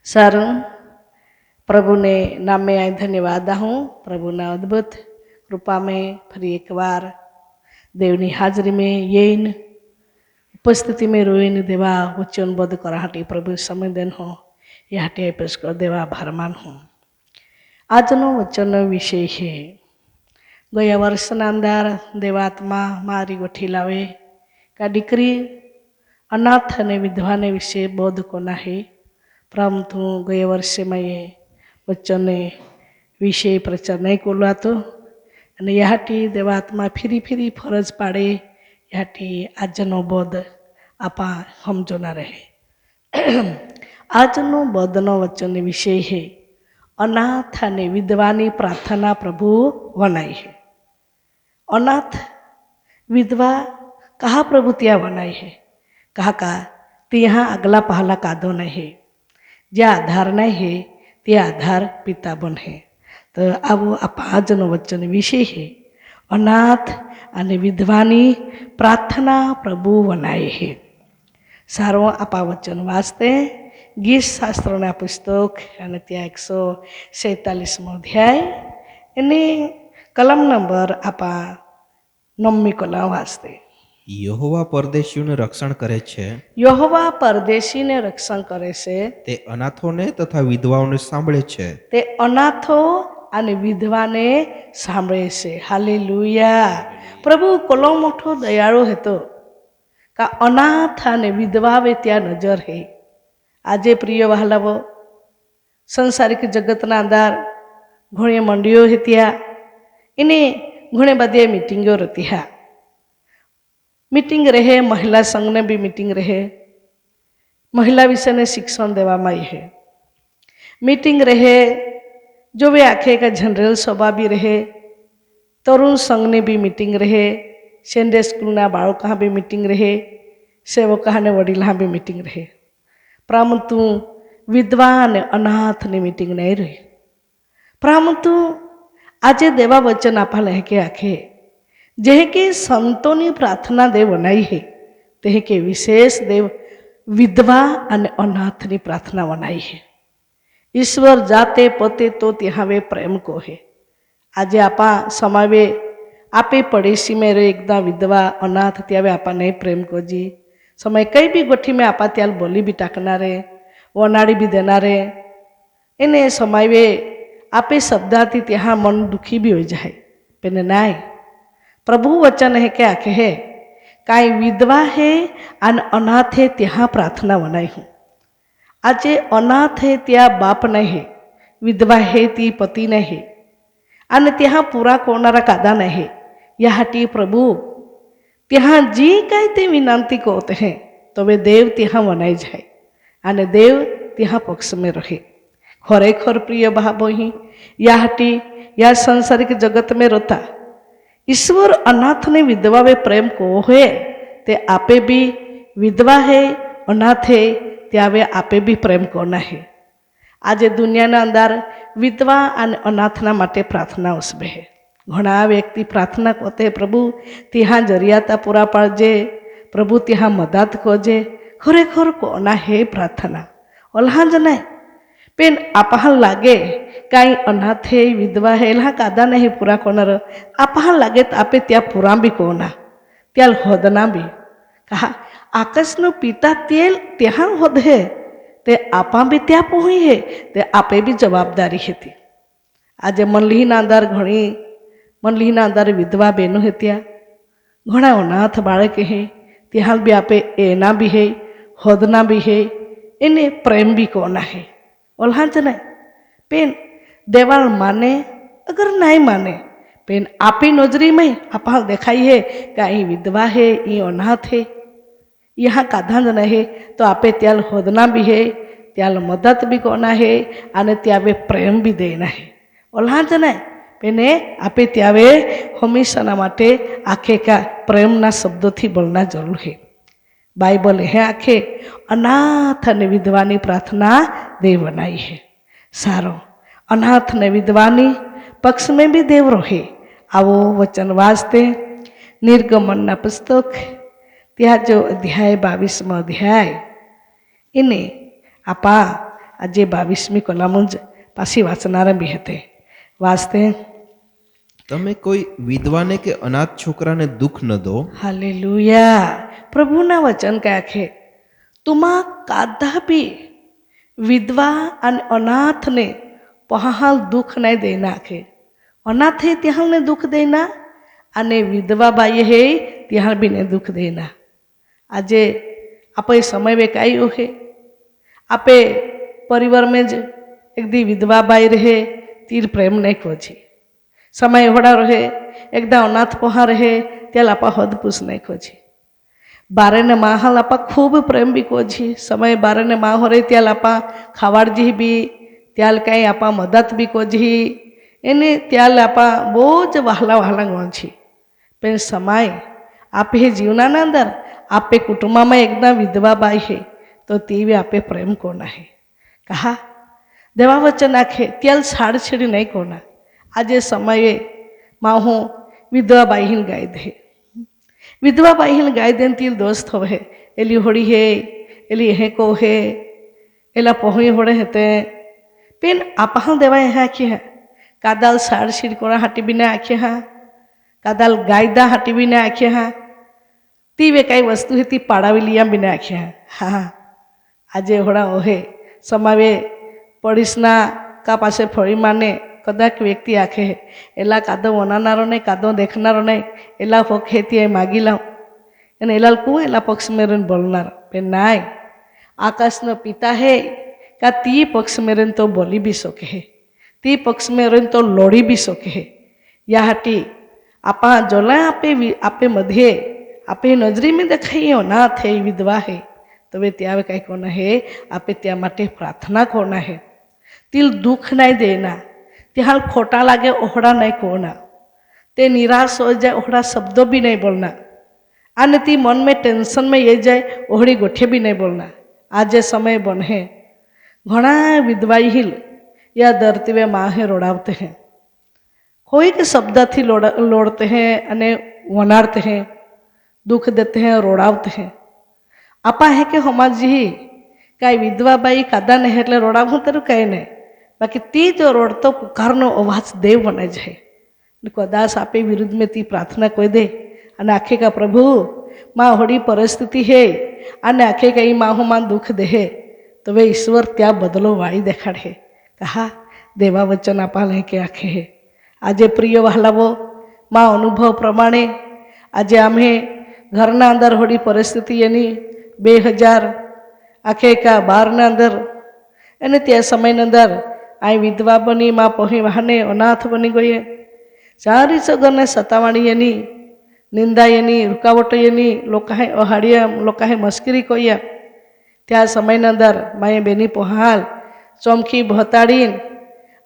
सारूं प्रभु ने नामे आए धन्यवाद हूँ। प्रभु ना अद्भुत कृपा में फिर एक बार देवनी हाजरी में येन उपस्थिति में रोइन देवा वचनबद्ध कराहाटी प्रभु समय देन हो याटे पेश कर देवा भरमान हूँ। આજનો વચનનો વિષય છે ગયા વર્ષના અંદર દેવાત્મા મારી ગોઠી લાવે કે દીકરી અનાથ અને વિધવાને વિશે બોધ કોના હે, પરંતુ ગયા વર્ષે મેં એ વચનને વિષય પ્રચાર નહીં કોલાતો અને યાટી દેવાત્મા ફીરી ફીરી ફરજ પાડે યાટી આજનો બોધ આપા સમજો ના રહે। આજનો બોધનો વચનનો વિષય છે अनाथ અને વિધવાની પ્રાર્થના પ્રભુ વનાઈ है। अनाथ विधवा कहा प्रभु त्या वनाई है, कहा का तिहाँ अगला पहला कादो नहीं है, ज्या आधार नहीं है ते आधार पिता बन है। तो अब आजनो वचन विषय है अनाथ અને વિધવાની પ્રાર્થના પ્રભુ વનાઈ है। सारो आपा वचन वास्ते गीत शास्त्रों पुस्तक અને ત્યાં 147મો અધ્યાય એની કલમ નંબર આપા 9મી કલમ વાસ્તે। यहोवा परदेशीઓને રક્ષણ કરે છે, यहोवा परदेशीને રક્ષણ કરે છે, તે અનાથોને તથા વિધવાઓને સાંભળે છે, તે અનાથો અને વિધવાને સાંભળે છે। હાલેલુયા। પ્રભુ કોલો મોટો દયાળુ હતો का अनाथ અને વિધવાવે ત્યાં નજર હે। આજે પ્રિય વહાલાવો સંસારિક જગતના અંદર ઘણી મંડીઓ હતી એને ઘણી બધી મીટિંગો રહેતી હા। मीटिंग रहे महिला संघ ने भी मीटिंग रहे, महिला विषय ने शिक्षण देवा में है। मीटिंग रहे जो वे आखे का जनरल सभा भी रहे, तरुण संघ ने भी मीटिंग रहे, संडे स्कूल ना बाळक कहाँ भी मीटिंग रहे, सेवक ने वडील भी मीटिंग रहे, परंतु विधवा ने अनाथ ने मीटिंग नहीं रही। परंतु आज देवा वचन आपा लहके आखे जे के संतों प्रार्थना देव वनाई है ते के विशेष देव विधवा और अनाथ की प्रार्थना वनाई है। ईश्वर जाते पोते तो ત્યાં वे प्रेम को है। आज आपा समावे आपे पड़ोसी में रे एकदा विधवा अनाथ त्यावे आपा नहीं प्रेम को जी समय कई भी गोठी में आपा त्याल बोली भी टाकना रे वनाड़ी भी देना रे इन्हें समावे आपे शब्दाती ત્યાં मन दुखी भी हो जाए पेने नाई। प्रभु वचन है क्या कहे काई विधवा है अन अनाथ है ત્યાં प्रार्थना वनाई हूँ। आज अनाथ है त्या बाप नहीं है, विधवा है ती पति नहीं है अन ત્યાં पूरा कोणारा कादा नहीं है। याटी प्रभु ત્યાં जी कई ते विनंती कोते हैं तो वे देव ત્યાં वनाई जाए अने देव ત્યાં पक्ष में रहे। खरेखर प्रिय भावो ही याटी या संसारिक जगत में रोता ईश्वर अनाथ ने विधवा वे प्रेम को है ते आपे भी विधवा है अनाथ है त्यावे आपे भी प्रेम कोना है। आज दुनिया ना अंदर विधवा और अनाथना माटे प्रार्थना उसबे है। घणा व्यक्ति प्रार्थना करते प्रभु ત્યાં जरियाता पूरा पाड़जे, प्रभु ત્યાં मदद कोजे। खरेखर कोना है प्रार्थना ओल्हा जनाय पेन आपहा लागे काई अनाथ है विधवा है एल्हा कादा नहीं पूरा कोनार आपहा लागे तो आपे त्या पूरा भी कोना त्याल होदना भी कहा आकाशनो पिता तेल ત્યાં होद है ते आपा भी त्या पहुई है ते आपे भी जवाबदारी है। आज मनलीना अंदर घणी मनलीना अंदर विधवा बहनों है त्या घणा अनाथ बाळक है ત્યાં भी आपे एना भी है होदना भी है इन्हें प्रेम भी कोना है ओल्हा जना पेन देवाल माने अगर नहीं माने पेन आपी नजरी में आपा देखाई है कि विधवा है ये अनाथ है यहाँ काधा जना है तो आपे त्याल होदना भी है त्याल मदद भी कोना है अने त्यावे प्रेम भी देना है ओल्हा जना पेने आपे त्यावे हमेशा माटे आखे का प्रेम ना शब्दों थी बोलना जरूर है। बाइबल है आखे अनाथ ने विधवानी प्रार्थना देव बनाई है। सारो अनाथ ने विधवानी पक्ष में भी देव रहे। आवो वचन वास्ते निर्गमन ना पुस्तक त्या जो अध्याय 22मो अध्याय इन्हें आपा આજે 22મી કલમ જ પાછી વાંચનારા બી હતી. વાંચતે તમે કોઈ વિધવાને કે અનાથ છોકરાને દુઃખ ન દો. હાલેલુયા. પ્રભુના વચન કયા છે, તુમા કદાપી વિધવા અને અનાથને પહાલ દુઃખ નહીં દઈ નાખે. અનાથે ત્યાંને દુઃખ દેના અને વિધવા બાઈ હે ત્યાં બીને દુઃખ દેના. આજે આપણે સમય વેકાયો હે, આપે પરિવાર में જ એક દી વિધવા બાઈ રહે તીર પ્રેમ નહીં ખોજી, સમય હોડા રહે એકદા અનાથ પહા રહે ત્યાં લાપા હદ પૂછ નહીં ખોજી. બારેને માહાલ આપા ખૂબ પ્રેમ બી કોજી, સમય બારેને માં હો રહે ત્યાં લાપા ખાવાડજી બી, ત્યાલ કાંઈ આપા મદદ બી કોજી, એને ત્યાલ આપા બહુ જ વહાલા વહાલા ગણછી. પણ સમય આપે જીવનાના અંદર આપે કુટુંબમાં એકદા વિધવા બાઈ હે તો તેવી આપે પ્રેમ કોના હે. કહા દેવા વચન આખે ત્યાલ છાડ છેડી નહીં કોના. આજે સમયે માં હું વિધવા બાઈહીન ગાય દે, વિધવા બાઈહીન ગાય દે તીલ દોસ્ત હવે એલી હોડી હે એલી હેકો હે એલા પહોળી હોડે હેતે પેન આપા દેવા હે આખી હા કાદાલ છાડ છેડી કોના હાટી બીને આખી હા કાદાલ ગાયદા હાટી બીને આખી હા તી વે કાંઈ વસ્તુ હે તી પાડાવી લીયા બીને આખી હા. હા આજે હોડા ઓહે સમાવે પડીશના કા પાસે ફળી માને કદાચ વ્યક્તિ આખે એલા કાદો વનાનારો નહીં કાદો દેખનારો નહીં એલા પગ હેતી એ માગી લાવ અને એલા કું એલા પક્ષ મેરન બોલનાર પણ નાય આકાશનો પિતા હે કા તી પક્ષ મેરન તો બોલી બી શકે હે, તી પક્ષ મેરન તો લોડી બી શકે હે. યા હાટી આપા જોલા આપે મધ્યે આપે નજરી में દેખાઈએ ના થઈ વિધવા હે તો વે ત્યાં કાંઈ કોના હે આપે ત્યાં માટે પ્રાર્થના કોના હે. તિલ દુઃખ નહીં દેના, ત્યાં ખોટા લાગે ઓહડા નહીં કોના, તે નિરાશ हो जाए ओहड़ा शब्दों भी नहीं बोलना, आने ती मन में टेंशन में ये जाए ओहड़ी गोठे भी नहीं बोलना. आज समय बने घना विधवाई हिल या दरती वे माँ है रोड़ावते हैं, कोई के शब्द थी लोड़ते हैं अने वनारते हैं, दुख देते हैं रोड़ावते हैं. आपा है कि हमारी काई विधवा बाई कादा नहीं એટલે રોડાવું તરું કાંઈ નહીં, બાકી તી જો રોડતો પુકારનો અવાજ દેવ બને જાય. કદાચ આપે વિરુદ્ધ में ती प्रार्थना कोई दे અને આખે કા પ્રભુ માં હોડી પરિસ્થિતિ હે અને આખે કઈ માહુ માં દુઃખ દે તો વે ઈશ્વર ત્યાં બદલો વાળી દેખાડે. કહા દેવા વચન આપા લે કે આખે હે. આજે પ્રિય વહાલાવો માં અનુભવ પ્રમાણે આજે અમે ઘરના અંદર હોડી પરિસ્થિતિ એની 2012 અંદર અને તે સમયના અંદર આ વિધવા બની માં પહોંચી વાહને અનાથ બની ગઈ. ચારી સગરને સતાવાણી એની નિંદા એની રૂકાવટો એની લોકાએ અહાડિયા લોકાએ મસ્કરી કોયા. त्या समयના અંદર માએ બેની પહાલ ચોમકી ભતાડીન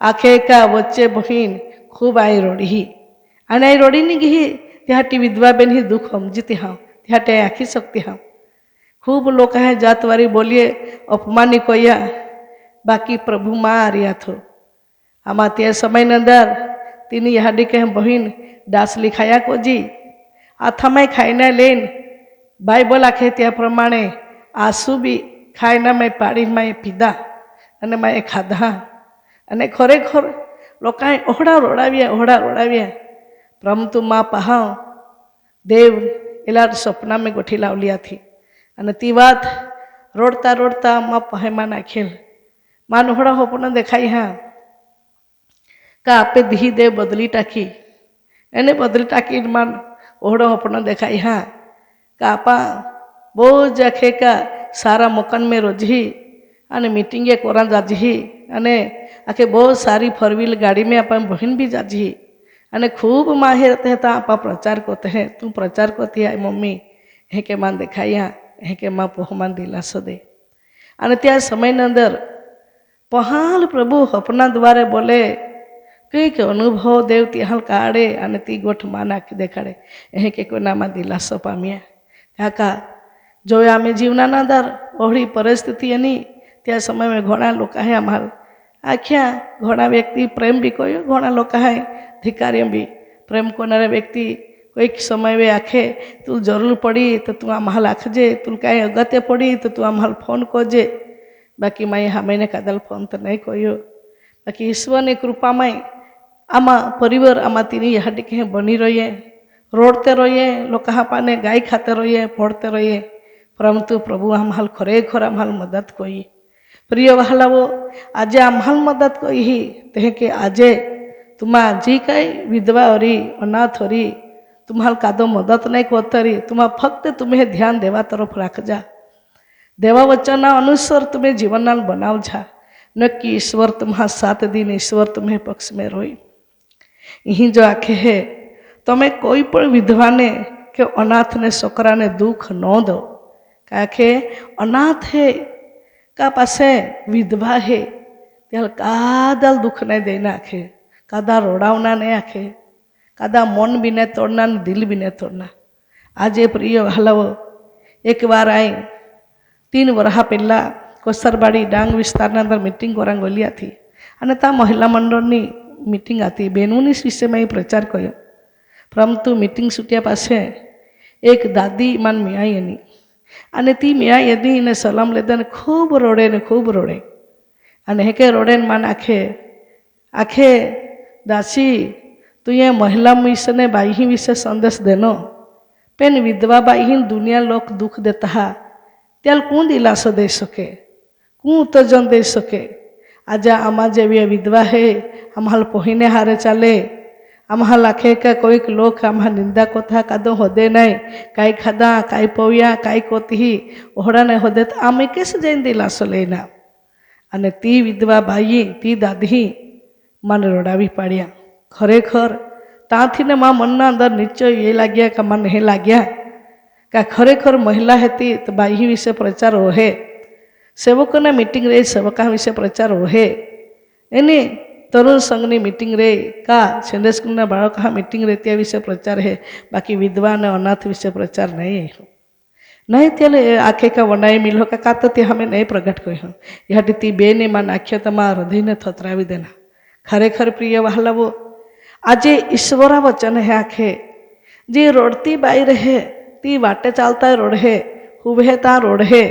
આખે કા વચ્ચે બહીન ખૂબ આઈ રોડી અને આઈ રોડીની ગઈ ત્યાંટી વિધવા બેન ही दुख समझती हाँ त्याटे आखी सकती हाँ. खूब लोग है जातवारी बोलिए अपमानी कोया, बाकी प्रभु माँ आ रिया थो. आमा त्या समय अंदर तीनी हाडी कहे बहन दास लिखाया को जी आथामाय खाईना लेन बाइबल आखे त्या प्रमाणे आंसू बी खाईना मैं पाड़ी मैं पीधा अने मैं खाधा अने खरेखर लोकाए ओहड़ा रोड़ाव्या परंतु माँ पहाव देव एला सपना में गोठी लावलिया थी अने ती बात रोड़ता रोड़ता माँ पहे माँ नाखेल माँ ओहड़ा होपना देखाई हाँ का आपे धी देव बदली टाकी एने बदली टाकी माँ ओहड़ा होपना देखाई हाँ का आपा बहुत जखे का सारा मकान में रोजी अने मीटिंगे कोरा जाजी अने आखे बहुत सारी 4 व्हील गाड़ी में आप बहन भी जाजी अने खूब माहिर रहते हैं आपा प्रचार करते हैं. तू प्रचार करती है मम्मी हे के मां देखाई हाँ हे के मां पोहमान दिलासो दे. अने त्या समय अंदर पहाल प्रभु अपना द्वारे बोले कई के अनुभव देव ત્યાં કાઢે અને તી ગોઠ માં નાખી દેખાડે એ કે કોનામાં દિલાસો પામ્યા. કાકા જો અમે જીવનાના અંદર ઓહળી પરિસ્થિતિ એની त्या समय में ઘણા લોકો હે અમાર આખ્યા ઘણા વ્યક્તિ પ્રેમ બી કોયો ઘણા લોકો હે ધિકારી બી પ્રેમ કોનારે વ્યક્તિ કોઈક સમય वे आखे तू जरूर पड़ी तो तू आम्हाला आखजे, तू कांई अगत्य पड़ी तो तू आम्हाला फोन करजे. બાકી માય હામેને કાદલ ફોન તો નહીં કહ્યો બાકી ઈશ્વરની કૃપામાં આમાં પરિવાર આમાં તેની યાદી કે બની રહીએ રોડતે રહીએ લોકો હાપાને ગાય ખાતે રહીએ ભોળતે રહીએ પરંતુ પ્રભુ આમ્હાલ ખરેખર આમ્હાલ મદદ કરી પ્રિય વહાલાઓ આજે આમ્હાલ મદદ કરી તે કે આજે तुम्हा जी काही विधवा होरी अनाथ होरी तुम्हाला कादो मदत नाही कोतरी तुम्हा फक्त तुम्ही ध्यान देवा तरफ राखजा देवा वचना अनुसार तुम्ही जीवना बनावजा नक्की ईश्वर तुम्हा साथ दिन ईश्वर तुम्हें पक्ष में रोई यही जो आखे है તમે કોઈ પણ વિધવાને કે અનાથને છોકરાને દુઃખ ન દો કારણ કે અનાથ હે કા પાસે વિધવા હે ત્યારે કાદલ દુઃખ નહીં દઈ નાખે કાદા રોડાવના નહીં આખે કાદા મન બી ને તોડના ને દિલ બી ને તોડના આજે પ્રિય વહાલાઓ એકવાર આઈ 3 વર્ષ પહેલાં કોસરબાડી ડાંગ વિસ્તારના અંદર મિટિંગ કરવા ગયેલી હતી અને ત્યાં મહિલા મંડળની મિટિંગ હતી બહેનોની વિષયમાં એ પ્રચાર કર્યો પરંતુ મિટિંગ છૂટ્યા પાસે એક દાદી માન મિયાઈ એની અને તી મિયાઈ એની એને સલામ લેતા ને ખૂબ રોડે અને હે કે રોડે માન આખે दासी तू ये महिला विषय ने बाई विषय संदेश देनो पेन विधवा बाई दुनिया लोक दुख देता हा त्याल कौन दिलासो दे सके कौन उत्तेजन दे सके आजा आमा जेवी विधवा है आम्हाल पोहिने हारे चाले आम्हाल आखे का कोई लोक आम्हा निंदा कोथा कादो होदे नहीं काई खादा काई पोया काई कोती ओहड़ा नहीं होदे तो आमे कैसे जैन दिलासो लेना अने ती विधवा बाई ती दादी મને રડાવી પાડ્યા ખરેખર ત્યાંથી ને મા મનના અંદર નિશ્ચય એ લાગ્યા કે મને એ લાગ્યા કે ખરેખર મહિલા હતી તો બાઈ વિશે પ્રચાર હોહે સેવકોના મિટિંગ રહે સેવકા વિશે પ્રચાર હોહે એની તરુણ સંઘની મિટિંગ રહે કા સંડે સ્કૂલના બાળકો મિટિંગ રહે ત્યાં વિશે પ્રચાર હે બાકી વિધવા અને અનાથ વિશે પ્રચાર નહીં ત્યારે આખે કા વનાઈ મિલો કા તો ત્યાં અમે નહીં પ્રગટ કર્યો યાટી તી બેને માં નાખ્યો તમારા હૃદયને થતરાવી દેના खरेखर प्रिय वहालावो आजे ईश्वरा वचन है आखे जी रोडती बाई रहे ती वाटे चालता रोड है हुबे ता रोड है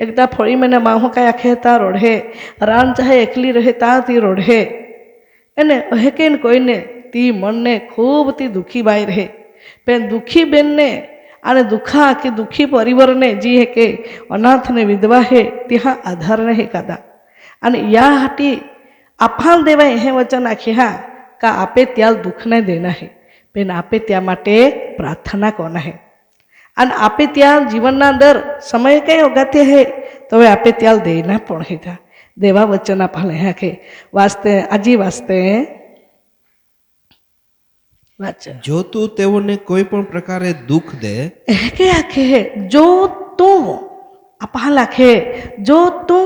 एकदा फोड़ी मैंने माहो का आखे ता रोड है रान चाहे एकली रहे ता ती रोड है एने हेकेन कोई ने ती मन ने खूब ती दुखी बाई रहे पेन दुखी बेन ने आने दुखा कि दुखी परिवार ने जी है के अनाथ ने विधवा है त्या आधार ने है कादा आने या हाटी आफाल देवा हे वचन आखी हाँ का आपे त्याल दुख नहीं देना है पेन आपे त्या माटे प्रार्थना करना है अन आपे त्याल जीवन अंदर समय कई अगत्य है तो वे आपे त्याल देना पड़े था देवा वचन आफाल है के वास्ते आजी वास्ते जो तू तेवोने कोई पण प्रकारे दुख दे के आखे जो तू आफाल आखे जो तू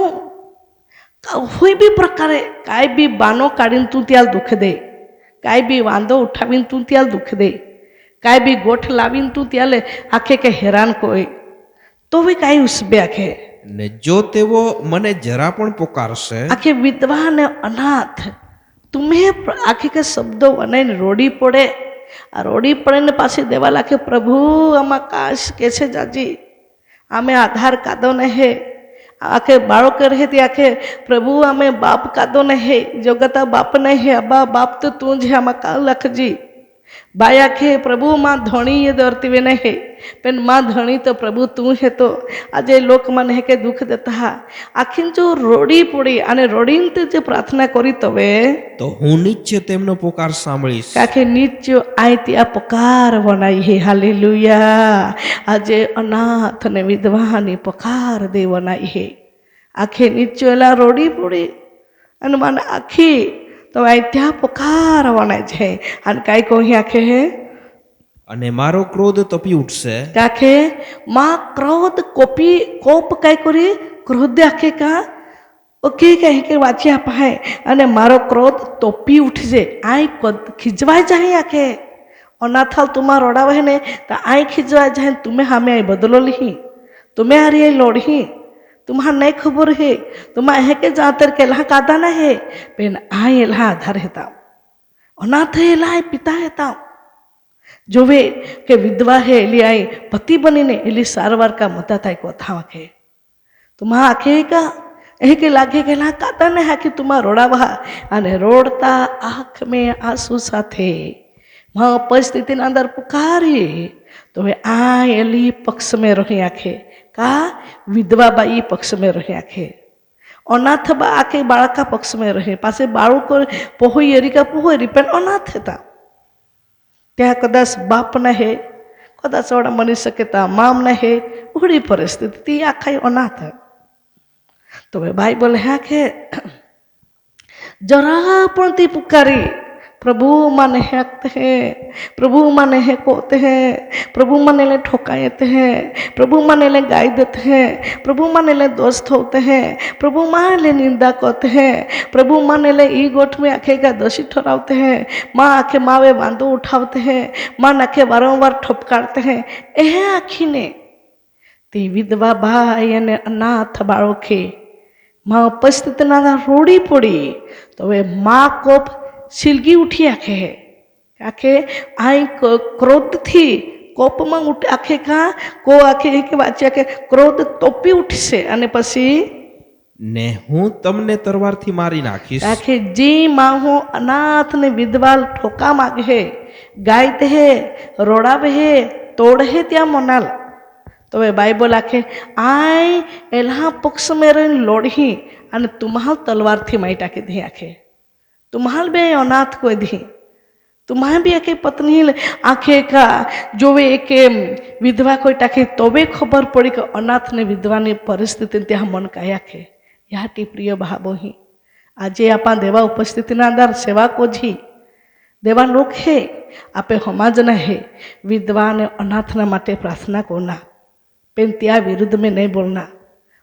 कोई भी प्रकारे काय बी बानो काढीन तू त्याल दुख दे काय बी वांदो उठावीन तू त्याल दुख दे काय बी गोठ लावीन तू त्याले आखे के हैरान कोई तो भी काय उसबे आखे ने जो तेवो मने जरा पण पुकारशे आखे विधवा ने अनाथ तुम्हें आखे के शब्दों बनाई रोडी पड़े आ रोडी पड़े ने पासे देवा लाखे प्रभु आमा काश कैसे जाजी आमे आधार कादो ने है आखे बाळक रहे ती आखे प्रभु आमे बाप कादो नहीं जगता बाप नहीं है अब्बा बाप तो तू जे आमा का लखजी बाई आखे प्रभु माँ धणी ये दौरती वे नहीं है पेन माँ धणी तो प्रभु तू है तो आज लोक मन है के दुख देता है आखिर जो रोडी पड़ी आने रोडी ते जो प्रार्थना करी तवे तो हूँ नित्य तेमनो पुकार सांभळीश काके नित्य आई त्या पुकार वनाई है हालेलुया आज अनाथ ने विधवा ने पुकार दे वनाई है आखे नित्य ला रोडी पड़ी अन मन आखी तो आई त्या पुकार वनाई है अन काई कोही आखे है अने मारो क्रोध तपी उठसे काके माँ क्रोध कोप काय करी क्रोध आखे का ओके कहीं के वाची आप है अने मारो क्रोध तोपी उठजे आई खिजवाई जाए आखे अनाथाल तुम्हारा रोड़ा है ने तो आई खिजवाई जाए तुम्हें हमें आई बदलो ली तुम्हें हारी आई लोड़ी तुम्हारा नहीं खबर है तुम्हारा है के जातर के ला कादा ना है पेन आई ला आधार हेता अनाथ है ला पिता हेता जो वे के विधवा है एली आई पति बनी ने एली सारवार का मता था को था आखे तुम्हारा आखे का के लागे गेला काताने हाकी तुमा रोडावा અને રોડતા આંખ મેં આંસુ સાથે परिस्थिति अंदर पुकारी तो वे आ एली पक्ष में रही आखे का विधवा बाई पक्ष में रही आखे अनाथ बा आके बाळका पक्ष में रहे पासे बाळको पोहोयरी का पोहोयरी पण अनाथ था त्या कदाच बाप नहे कदाच वडा मनी शक्यता माम नहे उड़ी परिस्थिति ती आखा अनाथ तो वे भाई बोले हाँ के जरा पण ती पुकारी प्रभु माने हकते हैं, प्रभु माने है कोते हैं, प्रभु माने ले ठोकाएते हैं, प्रभु माने ले गाय देते हैं, प्रभु माने ले दोस्त होते हैं, प्रभु माने ले निंदा करते हैं, प्रभु माने ले ई गोठ में आखे का दोषी ठहराते हैं, माँ आखे मावे बांधो उठाते हैं, माँ आखे वारंवार ठपकारते हैं। एह आखी ने ती विधवा भाई ने अनाथ बाळके माँ उपस्थित ना रोड़ी पड़ी तो वे माँ कोप सिलगी उठी आखे है आखे आई क्रोध थी कोप में उठ आखे का को आखे के वाचे आखे क्रोध तोपी उठी से अने पसी ने हूँ तमने तरवार थी मारी नाखीश आखे जी माँ हो अनाथ ने विधवाल ठोका मागे है गायते है रोड़ावे है तोड़ है त्या मोनाल तो वे बाइबल आखे आई एल्हा पक्ष में रही लोड़ी अने तुम्हाल तलवार थी माई टाके दी आखे तुम्हाल भी अनाथ को दी तुम्हारे भी आके पत्नी आखे का जो वे एक विधवा कोई टाके तोबे खबर पड़ी कि अनाथ ने विधवा ने परिस्थिति त्या मन काया के या प्रिय भावो ही आज आपा देवा उपस्थिति ना अंदर सेवा को जी देवा लोग है आपे समाज ना है विधवा ने अनाथ ना माटे प्रार्थना करना पेन त्या विरुद्ध में नहीं बोलना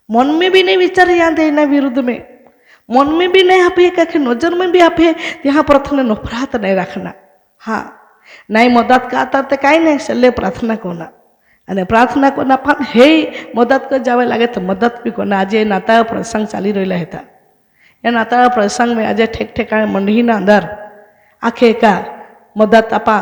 मन में भी नहीं विचार याद है ना विरुद्ध में मन में भी नहीं आपे कखे नजर में भी आपे यहाँ प्रार्थना नफरत नहीं रखना हाँ नहीं मदद का आता तो कहीं नहीं चले प्रार्थना करना अने प्रार्थना करना पण हे मदद कर जावे लगे तो मदद भी करना आज नाता प्रसंग चाली रहा था या नाता प्रसंग में आज ठेक ठेका मंडी ना अंदर आखे का मदद आपा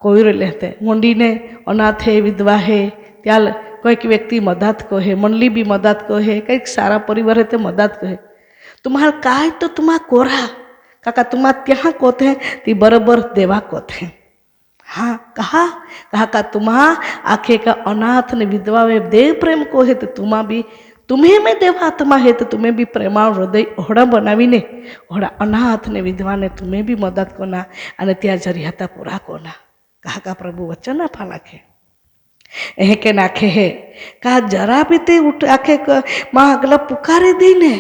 कोई रहे थे मंडी ने अनाथ है विधवा है त्या कोई व्यक्ति मदद को है मंडली भी मदद को है कई सारा परिवार है तो मदद को है तुम्हार काय तो तुम्हार कोरा काका तुम्हार त्या कोते हैं ती बरोबर देवा कोते हैं हाँ कहा का तुम्हार आखे का अनाथ ने विधवा में देव प्रेम को है तो तुम्हें में देवा आत्मा है तो तुम्हें भी प्रेमा हृदय ओढ़ा बनावी ने ओढ़ा अनाथ ने विधवा ने तुम्हें भी मदद करना अने त्या जरियाता पूरा करना कहा का प्रभु वचन ना फालाखे एह के नाखे है कहा जरा भी ते उठ आखे माँ अगला पुकारे दी ने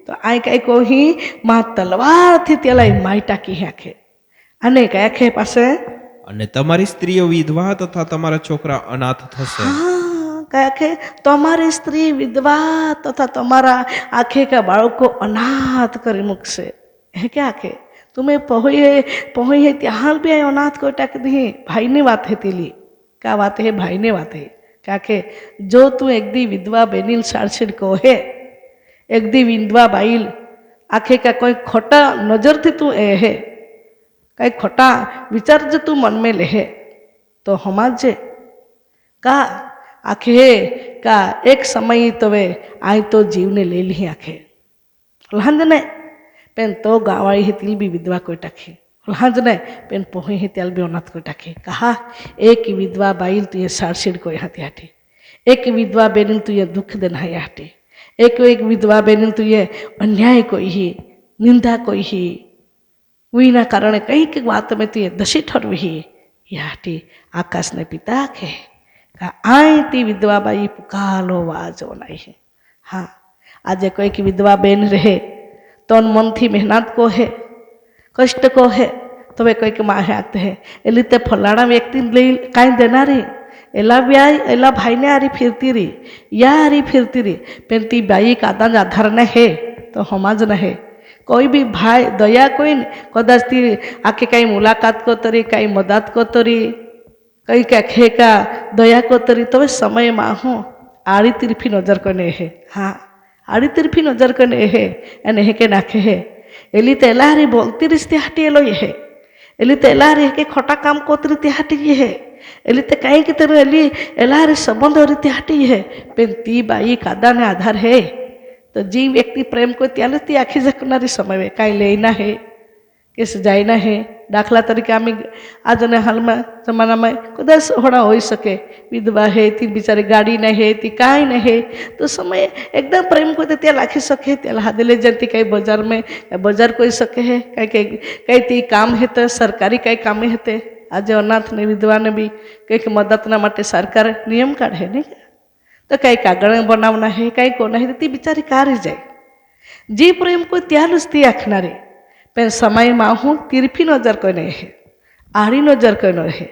तो आई कई को ही माँ तलवार थी त्याला माई टाकी आखे अने कया खे पासे અને તમારી સ્ત્રીઓ વિધવા તથા તમારા છોકરા અનાથ થશે हाँ कया खे तुम्हारी स्त्री विधवा तथा तुम्हारा आखे का बाळक को अनाथ करी मुकसे है क्या आखे तुम्हें पहुए त्याहाल भी अनाथ को टाक दी भाई ने बात है तेली क्या बात है भाई ने बात है क्या के जो तू एक दी विधवा बेनील सारछिड़ को है एक दी विधवा बाईल आखे का कोई खोटा नजर थी तू ए है कई खोटा विचार जो तू मन में ले है तो हमारे का आखे का एक समय तो वे आई तो जीव ने ले ली आखे लहान ने पेन तो गावाई ही तिल भी विधवा कोई टाखे लहान ने पेन पोही ही तिल भी अनाथ कोई टाखे कहा एक विधवा बाईल तू ये सारसीड को यहाँ त्याटे एक विधवा बेनिल तू ये दुख देना है याटे एक विधवा बेनिल तू ये अन्याय कोई ही निंदा कोई ही वीना कारण कई की बात में तू ये दशी ठरवी ही याटी आकाश ने पिता के का आई ती विधवा बाई पुकालो वाजो नहीं है हाँ आज कोई की विधवा बेन रहे तो मन थी मेहनत को है कष्ट को है तो वे कोई के माँ आते हैं एली ते फलाना व्यक्ति ले कहीं देना रही एला ब्याई एला भाई ने आरी फिरती रही या आरी फिरती रही पेंती बाई का आधार न है तो समाज न है कोई भी भाई दया कोई कदाच ती आके कहीं मुलाकात को तरी कहीं मदद को तरी कहीं क्या खे का दया को तरी तो समय माँ हो आड़ी तिरफी नजर करने है हाँ आड़ी तिरफी नजर करने है एने के नाखे है एली तो एलाहारी बोलती रिश्ते हटी एलो ये है एली तो एलाहारी के खोटा काम को तरी हटी ये है एली तो कहीं की तरह एली एलाहारी संबंध रीति हटी है पेन ती बाई कादा ने आधार है તો જે વ્યક્તિ પ્રેમ કોઈ ત્યારે તે આખી શકનારી સમય કાંઈ લઈના હે કે સજાયના હે. દાખલા તરીકે અમે આજના હાલમાં જમાનામાં કદાચ હોણા હોઈ શકે વિધવા હે તી બિચારી ગાડી ન હે તી કાંઈ ન હે તો સમય એકદમ પ્રેમ કોઈ ત્યાં રાખી શકે ત્યાં હાથે લઈ જતી કઈ બજાર में બજાર કોઈ શકે હે કઈ તી કામ હે તો સરકારી કઈ કામે હતે આજે અનાથ ને વિધવાને બી કંઈક મદદના માટે સરકાર નિયમ કાઢે નહીં તો કઈ કાગળ બનાવના હે કઈ કોના હે તી બિચારી કારી જાય. જે પ્રેમ કોઈ ત્યાં જ તી આખનારી પણ સમયમાં હું તીરફી નજર કોઈ નહીં હે આડી નજર કોઈ ન રહે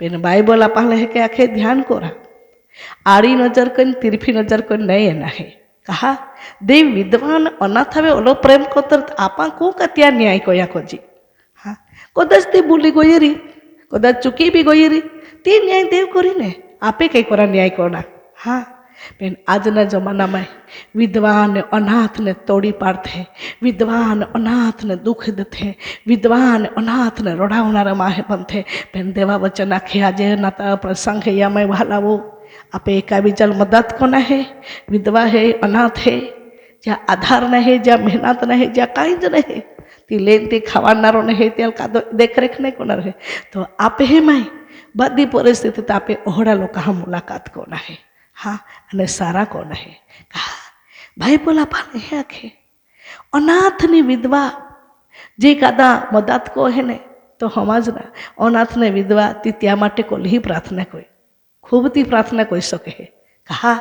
પેન બાઇબલ આપણા હે કે આખે ધ્યાન કોરા આડી નજર કોઈ તીરફી નજર કોઈ નહીં એના હે કહા દેવ વિદ્વાન અનાથ હવે ઓલો પ્રેમ કોતર આપા કો કા ત્યાં ન્યાય કોયા કોજી હા કદાચ તે ભૂલી ગઈ રી કદાચ ચૂકી બી ગઈ રી તે ન્યાય દેવ કરીને આપે કઈ કોરા ન્યાય કોના હા બેન આજના જમાનામાં વિદ્વાન અનાથને તોડી પાડતે વિદ્વાન અનાથને દુઃખ દેતે વિદ્વાન અનાથને રડાવનારા માહે બનતે બેન દેવા વચન આખે આજે નાતા પ્રસંગ હે યામાં વહાલાવો આપે એકાબીજા મદદ કોના હે વિધવા હે અનાથ હે જ્યાં આધાર ન હે જ્યાં મહેનત ન હે જ્યાં કાંઈ જ નહીં તે લઈને તે ખાવાનારો ન હે ત્યાં કાદો દેખરેખ નહીં કોના રહે તો આપે હે માય બધી પરિસ્થિતિ તો આપે ઓહડા લોકો હા મુલાકાત કોના હે હા અને સારા કોના હે હા ભાઈ બોલા પાને હે આખે અનાથની વિધવા જે કાદા મદદ કો હે ને તો સમાજના અનાથને વિધવા તે ત્યાં માટે કોલી પ્રાર્થના કોઈ खूबती प्रार्थना कोई सके है कहा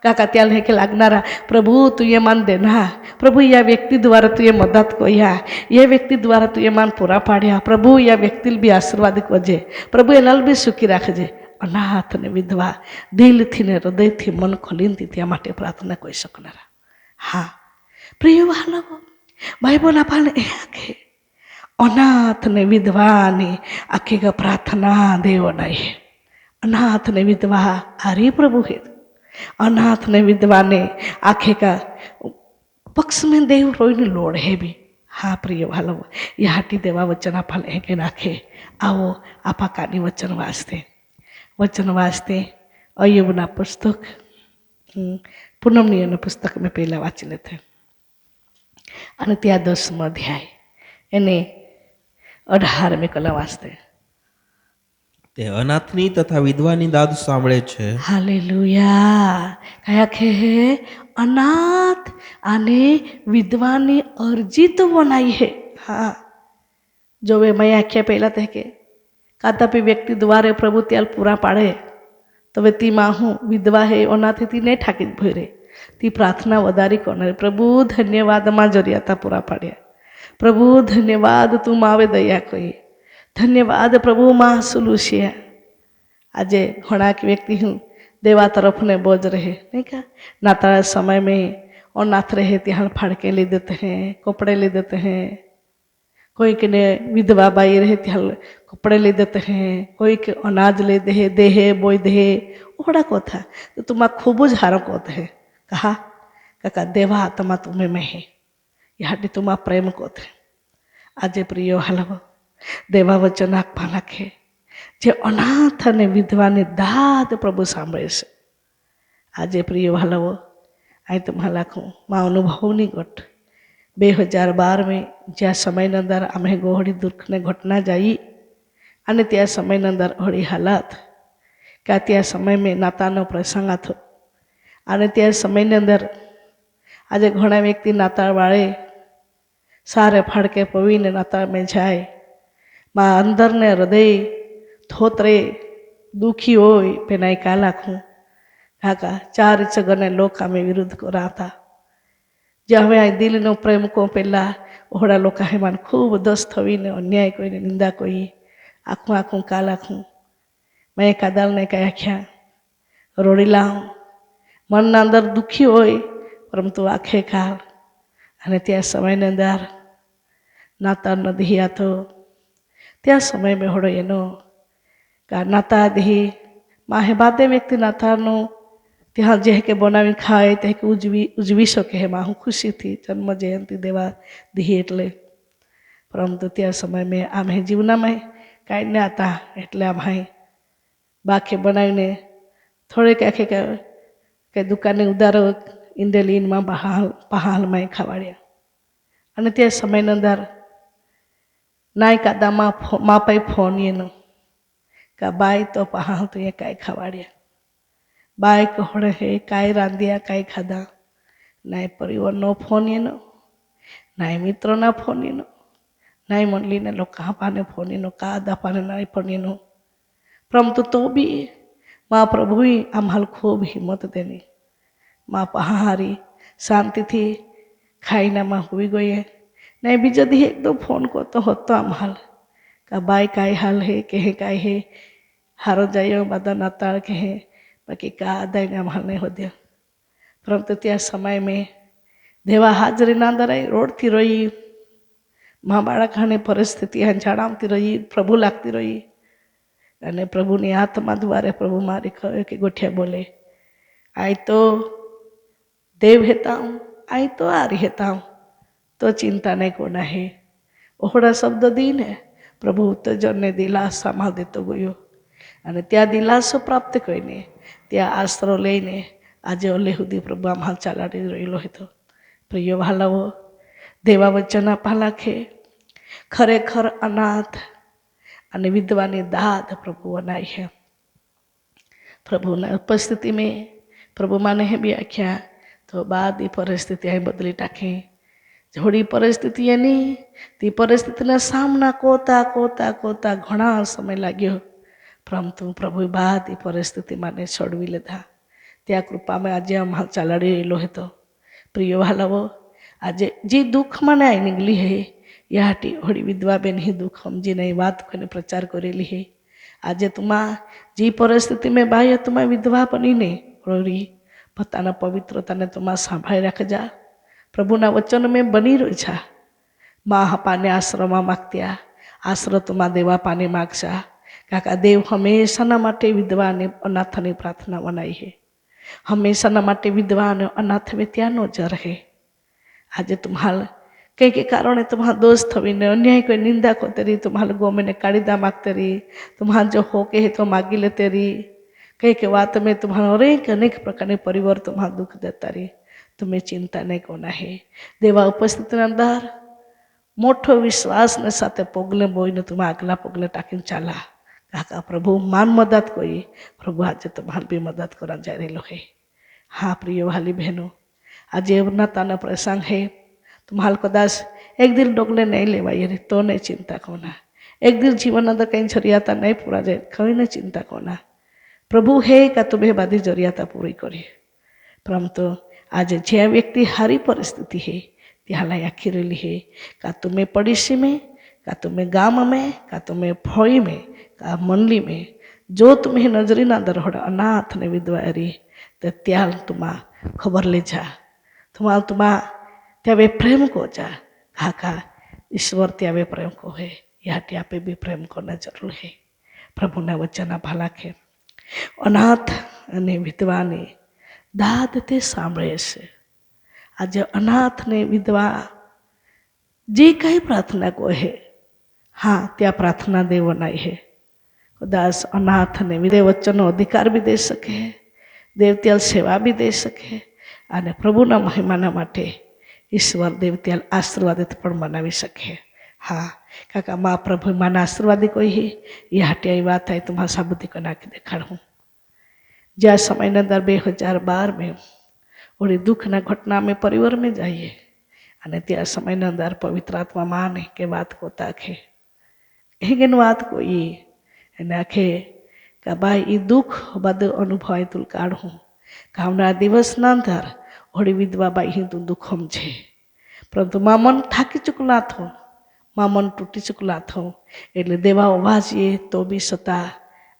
काका त्याल है कि लागनारा प्रभु तू ये मान देना प्रभु यह व्यक्ति द्वारा तू ये मदद को ये व्यक्ति द्वारा तू ये मान पूरा पाड़िया प्रभु यह व्यक्ति भी आशीर्वादिक वजे प्रभु ये लाल भी सुखी राखजे अनाथ ने विधवा दिल थी ने हृदय थी मन खोली त्या माटे प्रार्थना कोई सकनारा हाँ प्रिय वालों बाइबल आपने आखे अनाथ ने विधवा ने आखे का प्रार्थना देव नहीं है अनाथ ने विधवा हरि प्रभु है अनाथ ने विधवा ने आखे का पक्ष में देव रोईने लोड़ है भी हाँ प्रिय वालों याटी देवा वचन आप है के नाखे आओ आपा कानी वचन वास्ते अय्यूबना पुस्तक पूनमनी पुस्तक में पहला वाँची लेते અને ત્યાં 10મો અધ્યાય એને 18મી કલમ વાંચતે તે અનાથની તથા વિધવાની દાદ સાંભળે છે. હાલેલુયા કયા કે અનાથ અને વિધવાની અરજી તો બનાઈ है हाँ जो वे मैं आख्या पहला थे के कातापी व्यक्ति द्वारे प्रभु त्याल पूरा पाड़े तो वे ती माहू विधवा है अनाथ थी नहीं ठाकी भरे ती प्रार्थना वधारी कोने प्रभु धन्यवाद मां जरियाता पूरा पाड़े प्रभु धन्यवाद तू मावे दया कोई धन्यवाद प्रभु माँ सुलूसिया आज घना व्यक्ति हूँ देवा तरफ ने बोझ रहे नहीं क्या नाता समय में और नाथ रहे ત્યાં फाड़के ले देते हैं कपड़े ले देते हैं कोई के ने विधवा बाई रहे ત્યાં कपड़े ले देते हैं कोई के अनाज ले दे बोई दे ओड़ा को था तो तुम खूब ज हारो को है कहा काका देवा आत्मा तुम्हें में है यहाँ तुम प्रेम को थे आज प्रिय हलव देवा वचन आपवा नाखे जे अनाथ ने विधवानी दाद प्रभु सांभळे छे आज प्रिय हलवो आई तुम्हारा लाखों मां अनुभवनी गट 2012 में ज्या समय अंदर अमे गोहड़ी दुख ने घटना जाई अने त्या समय अंदर होड़ी हालत क्या त्या समय में नातानो प्रसंग थो अने त्या समय अंदर आज घणा व्यक्ति नाता वाले सारे फाड़के पवीने नाता में जाए मां अंदर ने हृदय थोतरे दुखी होय पेनाई का लाखूं काका 4 जगने लोग आमे विरुद्ध को राता जे हवे आ दिल नो प्रेम को पेला ओहड़ा लोग है मान खूब दस थवीने अन्याय कोई ने निंदा कोई आखूं आखूं का लाखूं मैं कादल ने कहा क्या रोड़ी लाऊं मन अंदर दुखी होय परंतु आखे काल अने त्या समय ने अंदर नाता नदी तो त्या समय में होड़ो एनो का नाता दी माहे बादे व्यक्ति नातानो त्या जे के बनावी खाए ते के उजवी सके है माहू खुशी थी जन्म जयंती देवा दी एटले परंतु त्या समय में आमे जीवना में काई न आता एटले आमे बाकी बनावीने थोड़े के दुकाने उधारो ઇન્દ્રલીનમાં પહાલમાં ખાવાડ્યા અને તે સમયની અંદર નાય કાદામાં માપાઈ ફોન એનો કા બાય તો પહાલ તો એ કાંઈ ખાવાડ્યા બાય કહોડે હે કાંઈ રાંધ્યા કાંઈ ખાધા નાય પરિવારનો ફોન એનો નાય મિત્રોના ફોન એનો નાય મંડલીને લોકો પાને ફોન એનો કા દાપાને નાય ફોન એનો परंतु तो भी माँ प्रभु ही आम्हाल खूब हिम्मत देनी माँ पहारी शांति थी खाई ना माँ हुई गई है नहीं बीजा दी एकदम फोन को तो होतो आम्हाल का बाय काय हाल है कहे काय है हारो जाइयो बादा नाताल कहे बाकी का आदाय ने आम्हाल नहीं हो दिया परंतु त्या समय में देवा हाजरी ना दराई रोड थी रही माँ बाड़ा खाने परिस्थिति हंचाड़ामती रही प्रभु लागती रही અને પ્રભુની આત્મા દ્વારે પ્રભુ મારી કહે કે ગોઠિયા બોલે આઈ તો દેવ હેતા હું આઈ તો આરી હેતા હું તો ચિંતા નહીં કોના હે ઓહડા શબ્દ દઈને પ્રભુ ઉત્તેજનને દિલાસામાં દેતો ગયો અને ત્યાં દિલાસો પ્રાપ્ત કરીને ત્યાં આશરો લઈને આજે ઓલે સુધી પ્રભુ આમાં ચાલાડી રહેલો હતો પ્રિય ભાલાઓ દેવા વચન આપા લાખે ખરેખર અનાથ અને विधवानी दाद प्रभु बनाई है प्रभु ने उपस्थिति में प्रभु माने है भी आख्या तो बाद ये परिस्थिति आई बदली टाके जोड़ी परिस्थिति नहीं ती परिस्थिति ने सामना कोता कोता कोता घना समय लाग्यो परंतु प्रभु बाद ये परिस्थिति माने छोड़वी लेता त्या कृपा में आज हम चालाड़ी रहेलो है तो प्रिय भालावो आज जी दुख माने आई निकली है याटी होड़ी विधवा बेन ही दुख समझी नहीं बात को प्रचार करेली है आज तुम्हा जी परिस्थिति में बाह्य तुम्हें विधवा बनी ने रोरी पताना पवित्रता ने तुम्हा सांभाई रख जा प्रभुना वचन में बनी रही छा माँ पाने आश्रम मागत्या आश्रय तुम्हा देवा पाने मागशा काका देव हमेशा ना माटे विधवा ने अनाथ ने प्रार्थना बनाई है हमेशा ना माटे विधवा ने अनाथ में त्या नजर है आज तुम्हारा कई के कारण तुम्हारा दोस्त थवीने अन्याय कोई निंदा करते रही तुम्हारे गोमे ने काढ़ीदा मागते रही तुम्हारा जो हो के है तो मांगी लेते रही कई के बात में तुम्हारा अनेक प्रकार परिवार तुम्हारा दुख देता रही तुम्हें चिंता नहीं कोना है देवा उपस्थिति अंदर मोटो विश्वास ने साथे पगले बोईने तुम्हें आगला पगले टाकी चाला काका प्रभु मान मदद कोई प्रभु आज तुम्हारी भी मदद करा जा रही है हाँ प्रिय भाई बहनों आज उन्नताना प्रसंग है तुम्हाल कदाच एक दिन डोगले नहीं लेवाई रे तो नहीं चिंता कोना एक दिन जीवन अंदर कहीं जरियाता नहीं पूरा जाए कहीं नहीं चिंता कोना प्रभु है का तुम्हें बाधी जरियाता पूरी करी परंतु आज जे व्यक्ति हारी परिस्थिति है त्याला आखी रही है का तुम्हें पड़ोसी में का तुम्हें गाम में का तुम्हें फई में का मंडली में जो तुम्हें नजरी ना अंदर होड़ा अनाथ ने विधवा रही तो त्याल तुम्हा खबर ले जा तुम्हा त्यावे प्रेम को जा काका ईश्वर त्यावे प्रेम को है याटी आपे भी प्रेम करना जरूर है प्रभु ने वचन भला के अनाथ ने विधवा ने दाद ते सांभळे से आज अनाथ ने विधवा जी कई प्रार्थना को है हाँ त्या प्रार्थना देव नहीं है कदाच अनाथ ने विधे वचन अधिकार भी दे सके देवत्याल सेवा भी दे सके અને પ્રભુના મહિમાના માટે ઈશ્વર દેવત્યાલ આશીર્વાદિત પણ બનાવી શકે हाँ काका माँ प्रभु माना आशीर्वादी कोई है ये हटियाई बात है तुम्हारा साबुदी को नाखी देखाड़ हूँ ज्या समय अंदर 2012 में ओरी दुख ना घटना में परिवार में जाइए અને त्या समय अंदर पवित्र आत्मा माने के बात को ताखे हेगेन बात को ये नाखे का भाई ये दुख बद अनुभव तुल काढ़ूँ कामना दिवस ना अंदर ओरी विधवा बाई ही तू दुखम छे परंतु माँ मन थाकी चुकला थो माँ मन तूटी चुकला थो एटले देवा वाजीए तो भी सता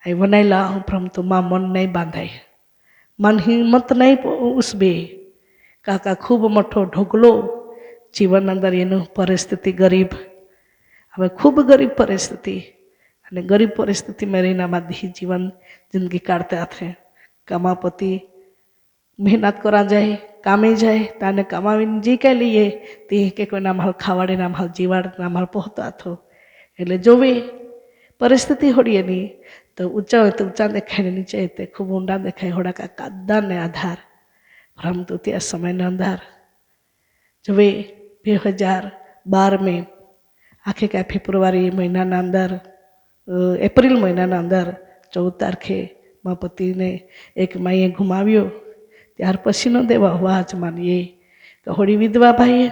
आई बनायला हूँ परंतु माँ मन नहीं बांधाई मन हिम्मत नहीं उसबे काका खूब मोटो ढोकलो जीवन अंदर एनु परिस्थिति गरीब हमें खूब गरीब परिस्थिति અને ગરીબ પરિસ્થિતિમાં રહીને આમાંથી જીવન જિંદગી કાઢતા थे કમાપતિ મહેનત કરા જાય કામે જાય તાને કમાવીને જે કાંઈ લઈએ તે કે કોઈના માલ ખાવાડીના માલ જીવાડના માલ પહોંચતા હતો એટલે જોવે પરિસ્થિતિ હોડી એની તો ઊંચા હોય તો ઊંચા દેખાય ને નીચે તે ખૂબ ઊંડા દેખાય હોડા કા કાદા ને આધાર પરંતુ ત્યાં સમયના અંદર હવે 2012 મેં આખે ફેબ્રુઆરી મહિનાના અંદર એપ્રિલ મહિનાના અંદર 14 તારીખે મારા પતિને એક માઈએ ગુમાવ્યો. ત્યાર પછીનો દેવા અવાજ માનીએ કે હોળી વિધવા ભાઈએ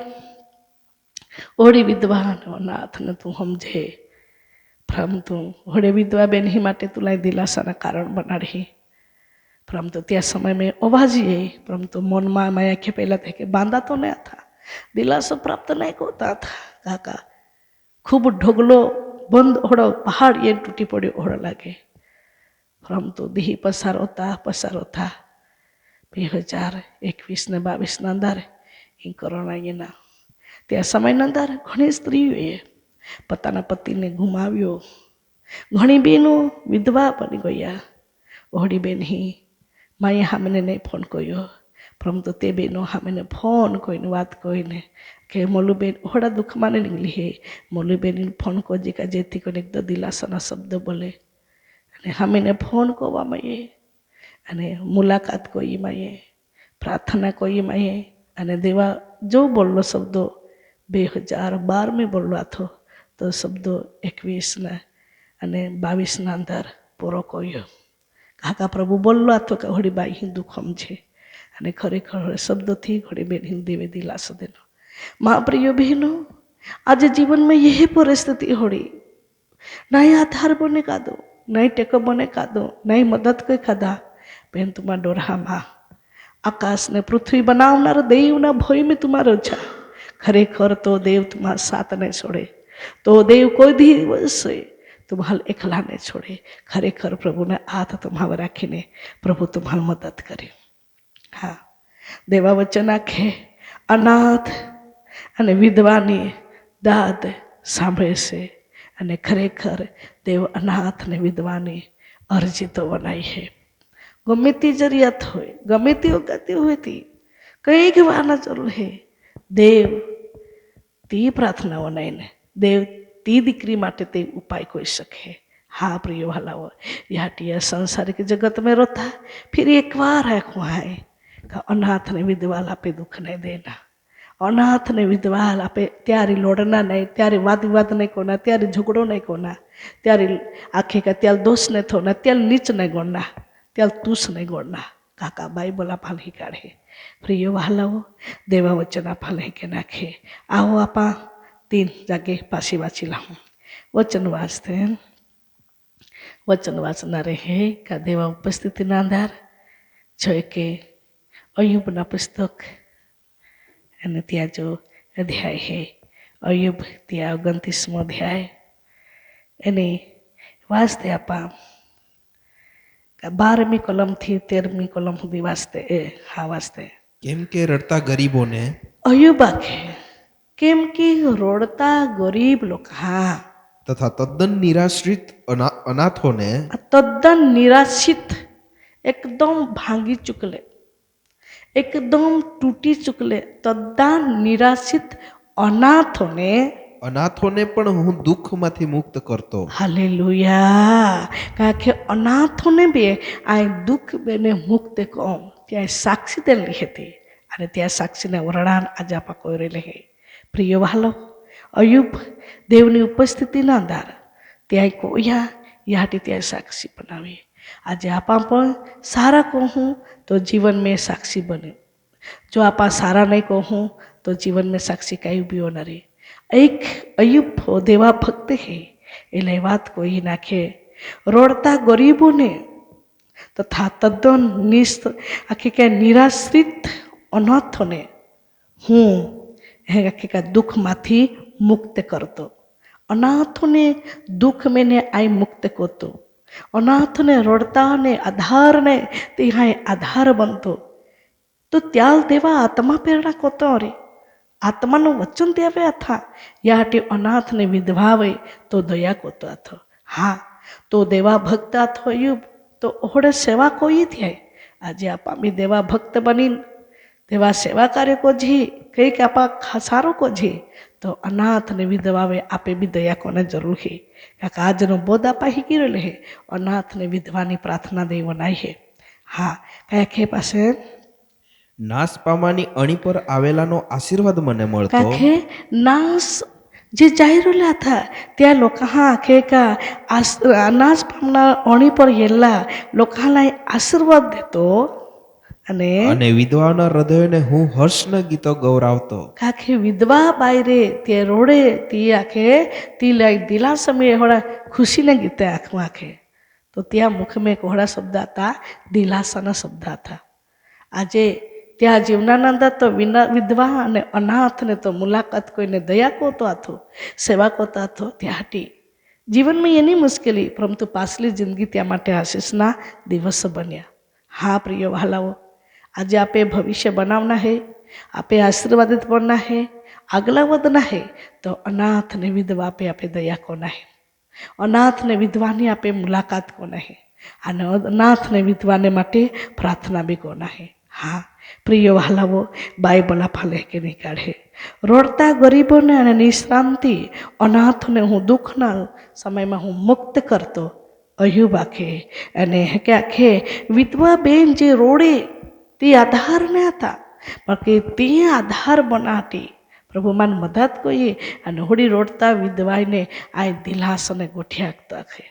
હોળી વિધવા અનાથને તું સમજે. પરંતુ હોળી વિધવા બેની માટે તું લાઈ દિલાસાના કારણ બનાડી. પરંતુ ત્યાં સમય મેં અવાજીએ પરંતુ મનમાં મારી આંખે પહેલાં થાય કે બાંધા તો નહીં હતા, દિલાસો પ્રાપ્ત નહીં કરતા હતા. કાકા ખૂબ ઢોગલો બંધ ઓળો પહાડ એ તૂટી પડ્યો ઓળો લાગે. પરંતુ દીહ પસાર હોતા 2021 ને 22ના અંદર એ કોરોના એના ત્યાં સમયના અંદર ઘણી સ્ત્રીઓએ પોતાના પતિને ગુમાવ્યો. ઘણી બહેનો વિધવા બની ગયા. ઓહડી બેન માએ હામને નહીં ફોન કર્યો, પરંતુ તે બહેનો હામને ફોન કોઈને વાત કોઈને કે મોલુબેન ઓહડા દુઃખમાં ને નીકળી હે મોલુબેન ફોન કરજે કે જેથી કરીને એકદમ દિલાસાના શબ્દ બોલે. અને હામીને ફોન કરવા માએ અને મુલાકાત કોઈ માએ પ્રાર્થના કોઈ માએ અને દેવા જો બોલલો શબ્દો 2012 મેં બોલલો હતો તો શબ્દો 21 અને 22ના અંદર પૂરો કર્યો. કાકા પ્રભુ બોલલો હતો કે હોળી બાઈ હિન્દુ ખમ છે અને ખરેખર શબ્દોથી ઘણી બેન હિન્દી દિલાસો દેનો. માँ प्रिय बहनों, आज जीवन में यही परिस्थिति हो रही. नहीं आधार बने का दो, नहीं टेको बने का दो, नहीं मदद कोई कदा. बहन तुम्हारा डोरा माँ आकाश ने पृथ्वी बनावनार देवना भय में तुम्हारो छा. खरेखर तो देव तुम्हारा साथ नहीं छोड़े, तो देव कोई दिवस तुम्हारा एकला नहीं छोड़े. खरेखर प्रभु ने हाथ तुम्हारा राखीने प्रभु तुम्हारी मदद करे. हाँ, देवा वचन आखे अनाथ અને વિધવાની દાદ સાંભળે છે. અને ખરેખર દેવ અનાથ અને વિધવાની અરજી તો બનાવી છે. ગમે તે જરૂરિયાત હોય, ગમે તે ગતિ હોય તે કંઈક વાના જરૂર હે દેવ તે પ્રાર્થના બનાવીને દેવ તે દીકરી માટે તે ઉપાય કોઈ શકે. हाँ प्रिय वाला यहाँ संसारिक जगत में रोता फिर एक बार है खुआए का अनाथ ने विधवा पे दुख नहीं देना. अनाथ ने विधवा आपे त्यारे लोड़ना नहीं, त्यारे वाद विवाद नहीं कोना, त्यारे झगड़ो नहीं कोना, त्यारे आखे का त्याल दोष नहीं थोना, त्याल नीच नहीं गोड़ना, त्याल तुस नहीं गोड़ना. काका बाइबल आप ही काढ़े. प्रिय वालाओ देवा वचन आप के नाखे. आओ आपा 3 जागे पासी वाची लाऊं वचन वाचते. वचन वाचना रहे का देवा उपस्थिति ना अंदर जो के अयुबना पुस्तक અને ત્યાં જો અધ્યાય હે અયુબ ત્યાં 29મો અધ્યાય એને વાંચતે આપા 12મી કલમથી 13મી કલમ સુધી વાંચતે હા વાંચતે. કેમ કે રડતા ગરીબોને અયુબ આખે કેમ કે રોડતા ગરીબ લોકો હા તથા તદ્દન નિરાશ્રિત અનાથોને તદ્દન નિરાશિત એકદમ ભાંગી ચૂકલે एकदम टूटी चुकले तद्दान निराशित अनाथोने पण हूँ दुख माथी मुक्त करतो. हालेलुया. काके अनाथोने बे आ दुख बेने मुक्त कोम त्या साक्षी दे लिखती अने त्या साक्षी ने वर्णन आज आपा कोरेले है. प्रिय वालो अयुब देवनी उपस्थिति ना अंदर त्या कोया याटी त्या साक्षी बनावी. आज आपा पण सारा कहूँ तो जीवन में साक्षी बने. जो आप सारा नहीं कहूँ तो जीवन में साक्षी कहीं भी हो न रही. एक अयुब देवा भक्त है એટલે વાત કોઈ નાખે રોડતા ગરીબોને તથા તદ્દન આખી કે નિરાશ્રિત અનાથોને હું આખી કે દુઃખમાંથી મુક્ત કરતો. અનાથોને દુઃખ મેને આઈ મુક્ત કરતો. અનાથને રડતાને આધારને તે હાય આધાર બનતો. તો ત્યાલ દેવા આત્મા પ્રેરણા કોતો રે આત્માનું વચન ત્યાં હતા યાટી અનાથને વિધવાવે તો દયા કોતો હતો. હા તો દેવા ભક્ત હતો યુબ તો ઓહડે સેવા કોઈ થાય. આજે આપા બી દેવા ભક્ત બની દેવા સેવા કાર્ય કો જી કઈ કે આપા સારો કો જી તો અનાથ ને વિધવાવે આપે બી દયા કોને જરૂર છે. કાકા આજનો બોધ આપા શીખી રહેલે હે અનાથ ને વિધવાની પ્રાર્થના દે બનાવી હે. હા કયા કે પાસે નાશ પામવાની અણી પર આવેલાનો આશીર્વાદ મને મળતો. કાંખે નાશ જે જઈ રહેલા હતા ત્યાં લોકા આખે કા નાશ પામનાર અણી પર યેલા લોકાના આશીર્વાદ દેતો અને અને વિધવાના હૃદયોને હું હર્ષના ગીતો ગૌરાવતો. કાંખે વિધવા બાયરે તે રોડે તી આખે તી લાઈ દિલા સમયે હોડા ખુશીને ગીતે આંખમાં આખે તો ત્યાં મુખ મેં કોહડા શબ્દ હતા દિલાસાના શબ્દ હતા. આજે ત્યાં જીવનાના અંદર તો વિધવા અને અનાથને તો મુલાકાત કોઈને દયા કોતો હતો સેવા કોતા હતો ત્યાં હટી જીવનમાં એની મુશ્કેલી પરંતુ પાછલી જિંદગી ત્યાં માટે આશીષના દિવસો બન્યા. હા પ્રિય વહાલાઓ, આજે આપે ભવિષ્ય બનાવના હે, આપે આશીર્વાદિત बनना है, આગલા વધના હે તો અનાથ ને વિધવા पे આપે દયા કોના હે, અનાથ ને વિધવાની આપે મુલાકાત કોના હે અને અનાથ ને વિધવાને માટે પ્રાર્થના બી કોના હે. હા પ્રિય વહાલાઓ, બાઇબલ આપા લેકે નહીં કાઢે રોડતા ગરીબોને અને નિષ્ણાંતિ અનાથને હું દુઃખના સમયમાં હું મુક્ત કરતો અયુબ આખે અને કે આખે વિધવા બેન જે રોડે તે આધાર ને હતા પણ કે તે આધાર બનાટી પ્રભુ માન મદદ કોઈએ અને હોડી રોડતા વિધવાઈને આ દિલાસ અને ગોઠી આપતા આખે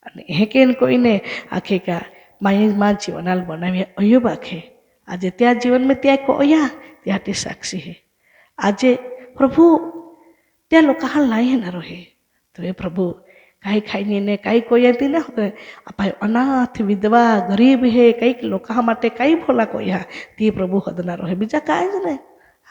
અને હે કે કોઈને આખે કા માયમાં જીવનાલ બનાવી અયુબ આખે આજે ત્યાં જીવનમાં ત્યાં કોયા ત્યાં તે સાક્ષી હે. આજે પ્રભુ ત્યાં લોકો હાલ લાઈ ના રહે તો એ પ્રભુ કાંઈ ખાઈને ને કાંઈ કોયાતી ના હોય આપા અનાથ વિધવા ગરીબ હે કંઈક લોકો માટે કાંઈ ભોલા કોયા તે પ્રભુ હદ ના રહે બીજા કાંઈ જ ને.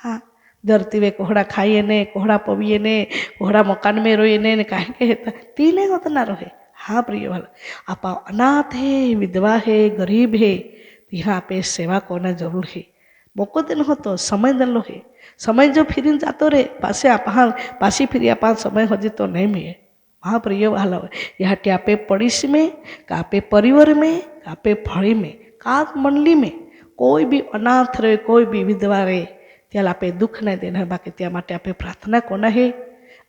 હા ધરતી વે કોહડા ખાઈએ ને કોહડા પવીએ ને કોહડા મકાન में રોઈએ ને કાંઈ કહેતા તીને હદ ના રહે. હા પ્રિય વાલા, આપા અનાથ હે વિધવા હે ગરીબ હે ત્યાં આપે સેવા કોના જરૂર હે. મોકો દેનો હતો સમય દેલો હે, સમય જો ફીરીને જાતો રે પાછે આપા પાછી ફીરી આપા સમય હજી તો નહીં મળે. हाँ प्रिय वाला यहाँ आपे पड़ोसी में का आपे परिवार में का आपे फड़ी में का मंडली में कोई भी अनाथ रहे कोई भी विधवा रहे त्या आपे दुख नहीं देना बाकी त्या माटे आपे प्रार्थना कोना है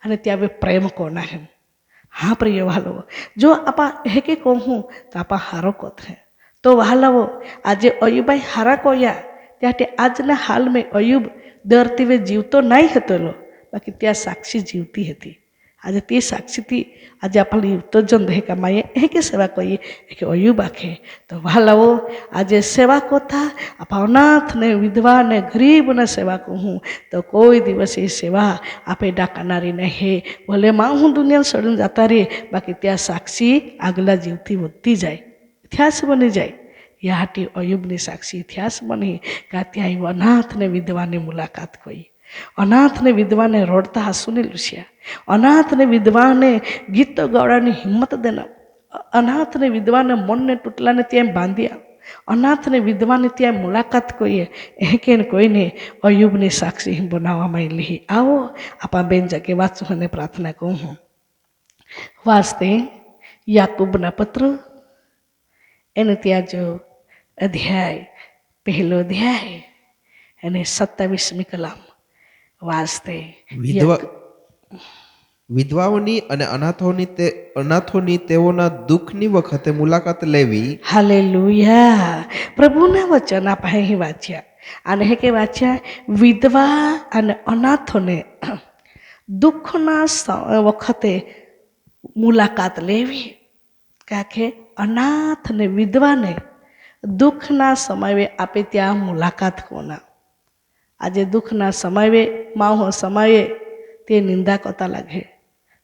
અને ત્યાં આપે પ્રેમ કોના है. हाँ प्रिय वालो, जो आपा है के कहूँ तो आपा हारो कोत है तो वालाओ आज अयुबाई हारा कोया त्याटे आजना हाल में अयुब धरती वे जीवतो नहीं हतो बाकी त्या साक्षी जीवती हती. આજે તે સાક્ષીથી આજે આપણે યુક્તજન રહે કમાઈએ એ કે સેવા કહીએ એ કે અયુબ આખે તો વાલાઓ આજે સેવા કોથા આપા અનાથ ને વિધવા ને ગરીબ ને સેવા કહું તો કોઈ દિવસ એ સેવા આપે ડાકાનારી નહીં ભલે માં હું દુનિયા સડીને જતા રે બાકી ત્યાં સાક્ષી આગલા જીવથી વધતી જાય ઇતિહાસ બની જાય. યાટી અયુબની સાક્ષી ઇતિહાસ બની કે ત્યાં અનાથ ને વિધવાની મુલાકાત કોઈ અનાથ ને વિધવાને રોડતા હસુને લૂસ્યા, અનાથ ને વિધવાને ગીતો ગાવડાની હિંમત દેના, અનાથ ને વિધવાને મનને તૂટલાને ત્યાં બાંધ્યા, અનાથ ને વિધવાને ત્યાં મુલાકાત કોઈએ એ કે કોઈને અયુબની સાક્ષી બનાવવામાં લીધી. આવો આપા બેન જગે વાંચું અને પ્રાર્થના કહું વાસ્તે યાકૂબના પત્ર એને ત્યાં જો અધ્યાય પહેલો અધ્યાય અને 27મી કલમ વાસ્તે વિધવાઓની અને અનાથોની તેઓના દુઃખની વખતે મુલાકાત લેવી. હાલેલુયા. પ્રભુના વચન આપણે અહીં વાંચ્યા અને હે કે વાંચ્યા વિધવા અને અનાથોને દુઃખના વખતે મુલાકાત લેવી. કાકે અનાથ ને વિધવાને દુઃખના સમયે આપે ત્યાં મુલાકાત કોના. આજે દુઃખના સમયે માહો સમયે તે નિંદા કરતા લાગે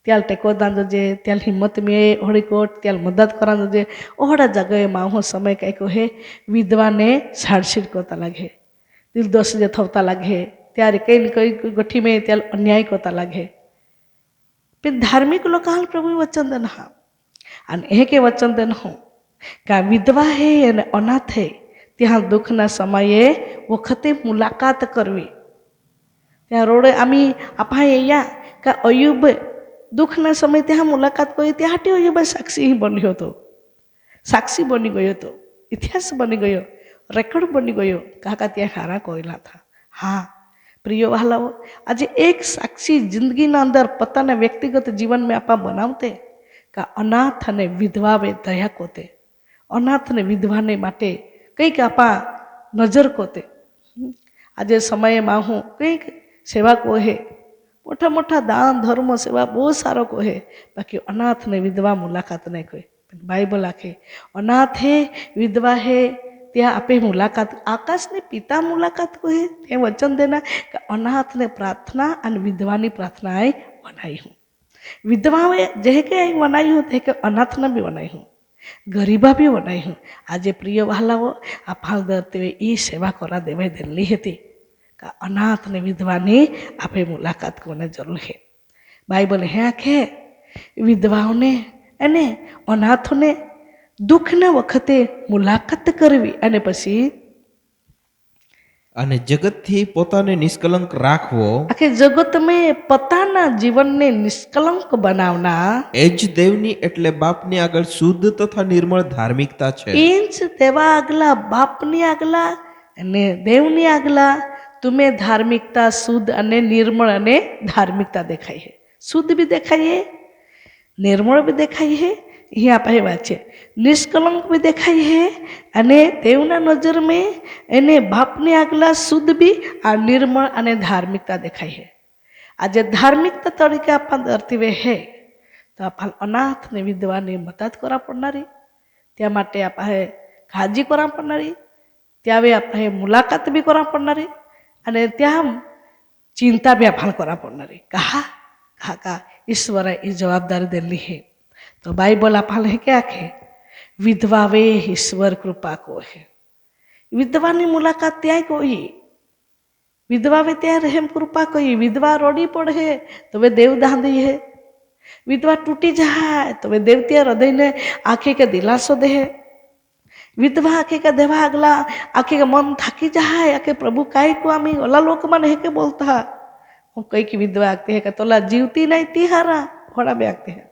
ત્યાલ ટેકો દાંજો જે ત્યાલ હિંમત મેં હોળીકોટ ત્યાલ મદદ કરાંજો જે ઓહડા જગાએ માહો સમય કંઈ કહે વિધવાને છાડછીડ કરતા લાગે નિર્દોષ જે થવતા લાગે ત્યારે કંઈ ને કંઈ ગઠી મેં ત્યાલ અન્યાય કરતા લાગે. પણ ધાર્મિક લોકો હાલ પ્રભુ વચન દેન હા અને એ કે વચન દેન હું કે વિધવા હે અને અનાથ હે ત્યાં દુઃખના સમયે વખતે મુલાકાત કરવી. ત્યાં રોડે આમી આપા અહીંયા કે અયુબ દુઃખના સમય ત્યાં મુલાકાત કરી ત્યાં હાટી અયુબ સાક્ષી બન્યો હતો, સાક્ષી બની ગયો હતો, ઇતિહાસ બની ગયો, રેકોર્ડ બની ગયો કાકા ત્યાં હારા કોયલા હતા. હા પ્રિય વાલાઓ, આજે એક સાક્ષી જિંદગીના અંદર પોતાના વ્યક્તિગત જીવનમાં આપા બનાવતે કે અનાથ અને વિધવા વે દયા કોતે, અનાથ અને વિધવાને માટે કંઈક આપા નજર કોતે આજે સમયમાં હું કંઈક સેવા કહે, મોટા મોટા દાન ધર્મ સેવા બહુ સારો કહે, બાકી અનાથ ને વિધવા મુલાકાત નહીં કહે. બાઇબલ આખે અનાથ હે વિધવા હે ત્યાં આપે મુલાકાત, આકાશને પિતા મુલાકાત કહે ત્યાં વચન દેના કે અનાથને પ્રાર્થના અને વિધવાની પ્રાર્થના બનાવી હું. વિધવાએ જે કંઈ બનાવી હું તે કે અનાથને બી બનાવી હું, ગરીબા બી બનાવી હું. આજે પ્રિય વહાલાઓ આ ફાળદર તે એ સેવા કરા દેવાય દેલી હતી કે અનાથ ને વિધવાની આપે મુલાકાત કોને જરૂર છે. બાઇબલ હે આખે વિધવાઓને અને અનાથોને દુઃખના વખતે મુલાકાત કરવી અને પછી અને જગતથી પોતાને નિષ્કલંક રાખવો, આખે જગત મેં પોતાના જીવનને નિષ્કલંક બનાવનાર એ જ દેવની એટલે બાપની આગળ શુદ્ધ તથા નિર્મળ ધાર્મિકતા છે. એ જ દેવા આગલા બાપની આગલા અને દેવની આગલા તમે ધાર્મિકતા શુદ્ધ અને નિર્મળ અને ધાર્મિકતા દેખાય છે. શુદ્ધ બી દેખાય છે, નિર્મળ બી દેખાય છે, અહીંયા પાસે વાત છે નિષ્કલંક બી દેખાય છે અને દેવના નજર મેં એને બાપની આગલા શુદ્ધ બી આ નિર્મળ અને ધાર્મિકતા દેખાય છે. આજે ધાર્મિકતા તરીકે આપણા ધરતી વે હે તો આપણા અનાથ ને વિધવાની મદદ કરવા પડનારી, ત્યાં માટે આપણે કાળજી કરવા પડનારી, ત્યાં આપણે મુલાકાત બી કરવા પડનારી અને ત્યાં ચિંતા બી આપણે કરવા પડનારી. કા ઈશ્વરે એ જવાબદારી દેલી છે. તો બાઇબલ આપણને કે આખે વિધવા વે ઈશ્વર કૃપા કહે, વિધવાની મુલાકાત ત્યાં કોઈ, વિધવા વે ત્યાં રહેમ કૃપા કહી. વિધવા રોડી પડે તો હવે દેવ દાંધી હે, વિધવા તૂટી જાય તો હવે દેવ ત્યાં હૃદયને આખે કે દિલાસો દે. વિધવા આખે કે દેવા આગલા આખે કે મન થાકી જાય, આખે પ્રભુ કાંઈ કો આમી ઓલા લોકમાં નહીં કે બોलता હું कई की विधवा आगती है तोला जीवती नहीं ती हारा घोड़ा भी आगती है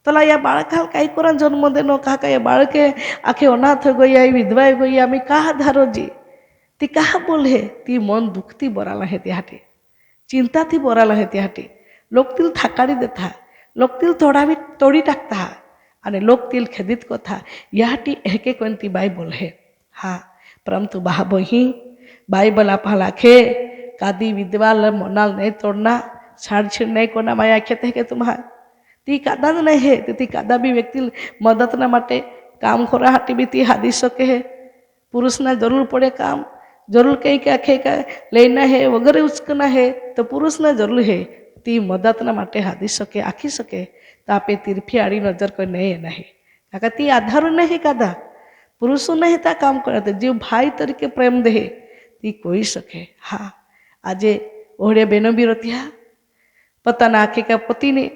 तोला या बाळकाल काही कोरा जन्म देनो काका या बाळके आखे अनाथ गई विधवा गई आम्ही का धारो जी ती का बोले ती मन दुखती बराला है त्याहाटी चिंता थी बराला है त्याहाटी लोक तिल थाकाडी देता लोक तिल तोडी टाकता અને લોક તિલ ખેદિત કોથા યાટી એકે કોંતી બાઇબલ હે હા परंतु बाबही बाइबल आपा लाखे कादी विधवा ल मोनाल नहीं तोड़ना छाड़ छीड़ नहीं कोना माया खेते के तुम्हार ती कादा नहीं है ती कादा भी व्यक्ति मदद ना माटे काम खोरा हाटी भी ती हादी सके है पुरुष ना जरूर पड़े काम जरूर कहीं के आखे का लेना है वगैरह उचकना है तो पुरुष ना जरूर है ती मदद ना माटे हादी सके आखी सके तापे तीरफी आड़ी नजर कोई नहीं नहीं काका ती आधार नहीं कादा पुरुषों नहीं था काम करते जीव भाई तरीके प्रेम दे ती कोई सके हाँ आजे ओढ़े बहनों भी रहती है पता ना आखे का पति ने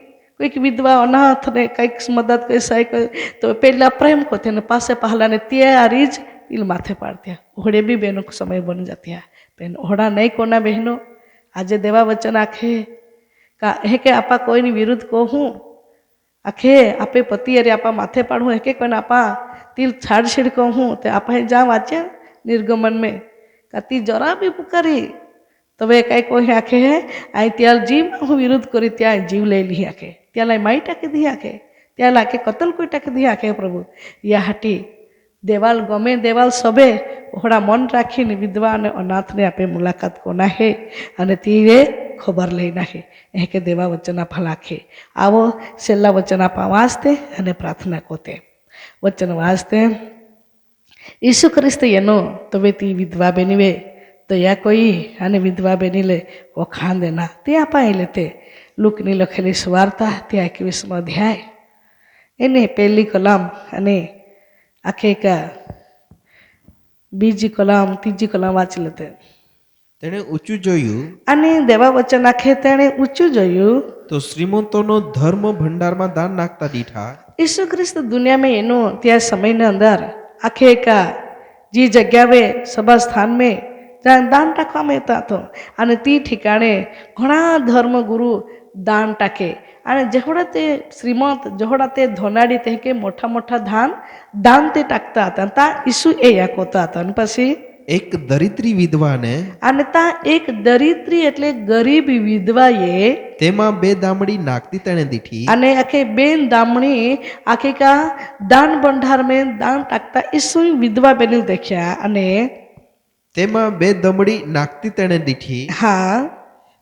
कोई विधवा अनाथ ने कई मदद कर सही तो पहला प्रेम को थे पासे पहला ने त्यारीज तिल माथे पाड़ती है ओढ़े भी बहनों को समय बन जाती है बहन ओढ़ा नहीं कोना बहनों आजे देवा वचन आखे का है के आपा कोई नहीं विरुद्ध को हूँ आखे आपे पति अरे आपा माथे पाड़ू है के कोई आपा तिल छाड़ छीड़ कहूँ तो आप जा वाचे निर्गमन में कति जरा भी पुकारी तो वे कई कोई आखे है आई त्यार जीव हूँ विरुद्ध करी त्या जीव ले ली आखे त्या लाई माई टाकी दी आखे त्या लाके कतल कोई टाकी दी आखे प्रभु या हटी देवाल गमे देवाल सबे ओड़ा मन राखी ने विधवा ने अनाथ ने आपे मुलाकात कोना है अने तीरे खबर लेना है ए के देवा वचन आपा लाखे आवो छेल्ला वचन आपा वास्ते अने प्रार्थना कोते वचन वास्ते ईसु ख्रिस्त येनो तबे ती विधवा बेनीवे तो या कोई अने विधवा बेनी ले वो खान देना ते आपाई लेते लूकनी लखेली सुवार्ता ते 21 अध्याय एने पहली कलम अने आखे का बीजी कलम तीजी कलम वांची लेते तेणे ऊंचું જોયું અને દેવા વચન આખે તેણે ઊંચું જોયું તો શ્રીમંતોનો ધર્મ ભંડારમાં દાન નાખતા દીઠા ઈસુ ખ્રિસ્ત દુનિયા में એનો त्या समय ने अंदर आखे का जी जगह वे सभा स्थान में दान टाकવામાં આવતા હતો અને ती ठिकाणे ઘણા ધર્મગુરુ દાન टाके અને જેવડા તે શ્રીમંત જેવડા તે ધોનાડી તે કે મોટા મોટા દાન તે टाकता હતા તા ઈસુ એ યાકોતા હતા અને પછી એક દરિદ્રી વિધવાને અને તા એક દરિદ્રી એટલે ગરીબ વિધવાએ તેમાં બે દામડી નાખતી તેણે દીઠી અને આખે બેન દામણી આખે કા દાન ભંડાર में दान टाकता ઈસુ વિધવા બેની દેખ્યા અને તેમાં 2 દમડી નાખતી તેણે દીઠી. હા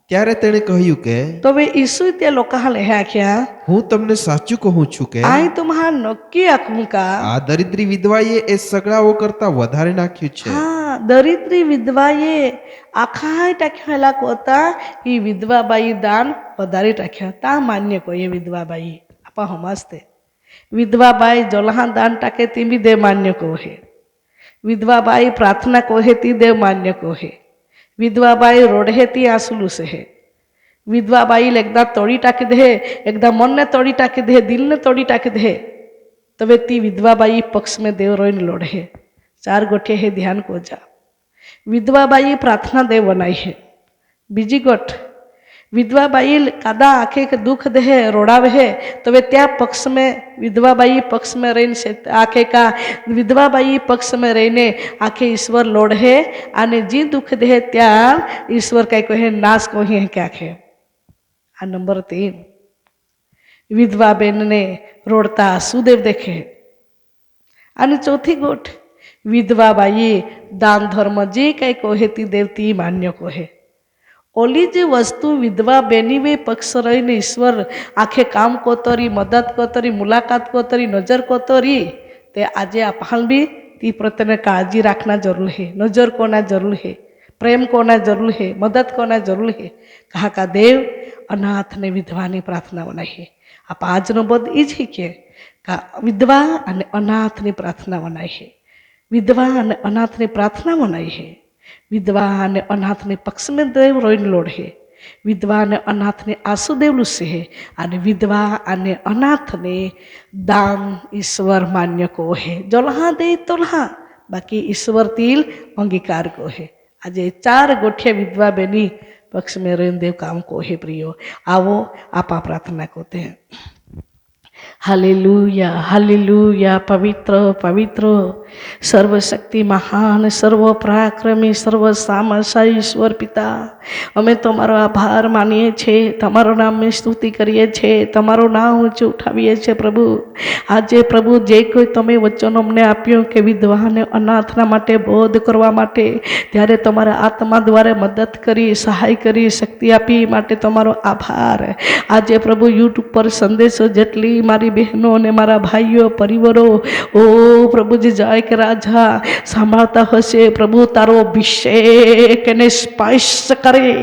ત્યારે તેણે કહ્યું કે તો હવે ઈસુ તે લોકો હાલે આખ્યા હું તમને સાચું કહું છું કે આઈ તુમ્હા નક્કી આખું કા આ દરિદ્રી વિધવાએ એ સગડાઓ કરતા વધારે નાખ્યું છે. હા દરિદ્રી વિધવાએ આખા ટાખ્યા કોતા એ વિધવાબાઈ દાન વધારે ટાખ્યા તા માન્ય કોઈએ વિધવાબાઈ આપા હમાસ્તે વિધવાબાઈ જલહા દાન ટાકે તી બી દેવ માન્ય કોહે વિધવાબાઈ પ્રાર્થના કોહે તી દેવ માન્ય કોહે વિધવાબાઈ રોડહે તી આંસુલું છે વિધવાબાઈ એકદા તોડી ટાકી દે એકદા મનને તોડી ટાકી દે દિલને તોડી ટાકી દે तबे ती विधवाबाई पक्ष में देव रोइन लोढ़े है 4 गोठे है ध्यान को जा विधवाबाई प्रार्थना देव बनाई है बीजी गोठ विधवाबाई कादा आखे के दुख दे रोड़ावे है तो वे त्या पक्ष में विधवाबाई पक्ष में रहीने से आखे का विधवाबाई पक्ष में रहीने आखे ईश्वर लोढ़े आने जी दुख दे त्या ईश्वर कई को है नाश को ही है क्या खे आ नंबर 3 विधवा बेन ने रोड़ता सुदेव देखे आणि 4थी गोठ विधवा बाई दान धर्म जे कई कोहेती देवती मान्य कोहे ओली जे वस्तु विधवा बेनी वे पक्ष रहीने ईश्वर आखे काम कोतरी मदद कोतरी मुलाकात कोतरी नजर कोतरी ते आजे आपहाल भी ती प्रत्यने काळजी राखना जरूर है नजर कोना जरूर है प्रेम कोना जरूर है मदद कोना जरूर है कहा का देव अनाथ ने विधवा ने प्रार्थना बनाई है आप આજનો બોધ એ જ કે વિધવા અને અનાથની પ્રાર્થના બનાવી છે વિધવા અને અનાથની પ્રાર્થના બનાવી છે વિધવા અને અનાથની પક્ષમાં દેવ રોઈને લોઢે વિધવા અને અનાથને આંસુ દેવલું છે અને વિધવા અને અનાથને દાન ઈશ્વર માન્ય કહે જોલહા દે તોલહા બાકી ઈશ્વર તિલ અંગીકાર કહે આજે 4 ગોઠિયા વિધવા બેની पक्ष में रहीने देव काम को है प्रियो आवो आपा प्रार्थना करते हैं हालेलुया हालेलुया पवित्र पवित्र सर्वशक्ति महान सर्व पराक्रमी सर्व सामर्थी ईश्वर पिता अमे तमारो आभार मानीए छे तमारो नाम में स्तुति करीए छे तमारो नाम ऊंचो उठावीए छे प्रभु आजे प्रभु जे कोई तमे वचन अमने आप्यो के विधवा ने अनाथना माटे बोध करवा माटे त्यारे तमारा आत्मा द्वारा मदद करी सहाय करी शक्ति आपी माटे तमारो आभार आजे प्रभु यूट्यूब पर संदेशो जेटली मारी बहनों ने मारा भाईओ परिवारों ओ प्रभु जी जाय के राजा सांभळता हशे प्रभु तारो अभिषेक ने स्पर्श करे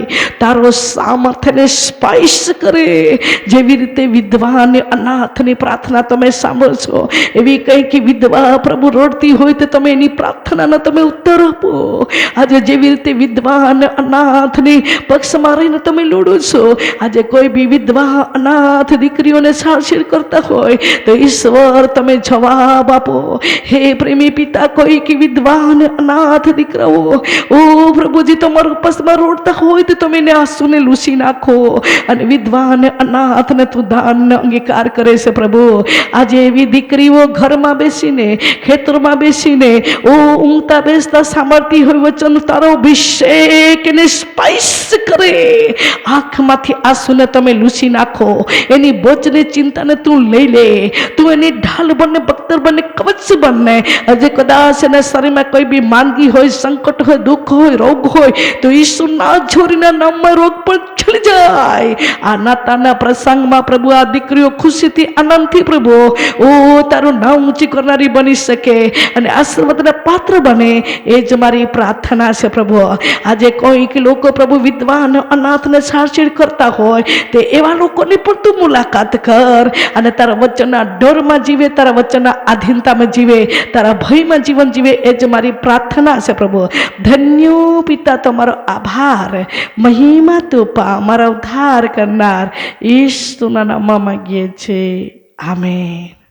तारो सामर्थ्य ने स्पर्श करे जेवी रीते विधवा ने अनाथ ने प्रार्थना तमे सांभळशो एवी कई कि विधवा प्रभु रोडती होय तो तमे एनी प्रार्थना ने तमे उत्तर आपो आज जेवी रीते विधवा ने अनाथ ने पक्ष में रहीने तमे लोडो छो आज कोई भी विधवा अनाथ दीकरीओने साक्षी करता हो तो ईश्वर तमे जवाब आपो हे प्रेमी पिता कोई की विधवा ने अनाथ दीकराओ ओ प्रभु जी तमारो पसमा रोडता होय तो तमे ने आंसू ने लूसी नाखो अने विधवा ने अनाथ ने तू दान अंगीकार करे से प्रभु आज एवी दीकरीओ घर में बेसीने खेतर में बेसीने ओ ऊंघता बेसता सामर्थी होय वचन तारो अभिषेक ने स्पर्श करे आँख माथी आंसू ने तमे लूसी नाखो एनी बोझ ने चिंता ने तू लई ले तू एनी ढाल बने बख्तर बने कवच बने अजे कदाच एना शरीर में कोई भी मांगी होय संकट होय दुख होय रोग होय तो यीशु ना छोरीना नाम में रोग पर चली जाए आ नाताना प्रसंग में प्रभु आ दीकरीओ खुशी थी आनंद थी प्रभु ओ तारो नाम ऊंची करनारी बनी सके अने आशीर्वादना पात्र बने ए ज मारी प्रार्थना छे प्रभु आजे कोई के लोको प्रभु विधवा अने अनाथ ने सारछीड़ करता होय ते एवा लोकोनी पण तू मुलाकात कर अने तारा वचनना डर में जीवे तारा वचनना आधीनता में जीवे तारा भय में जीवन जीवे ए ज मारी प्रार्थना छे प्रभु धन्य पिता तमारो आभार महिमा तो पा मारा उद्धार करनार ईशुना नाम मांगीए छे आमेन।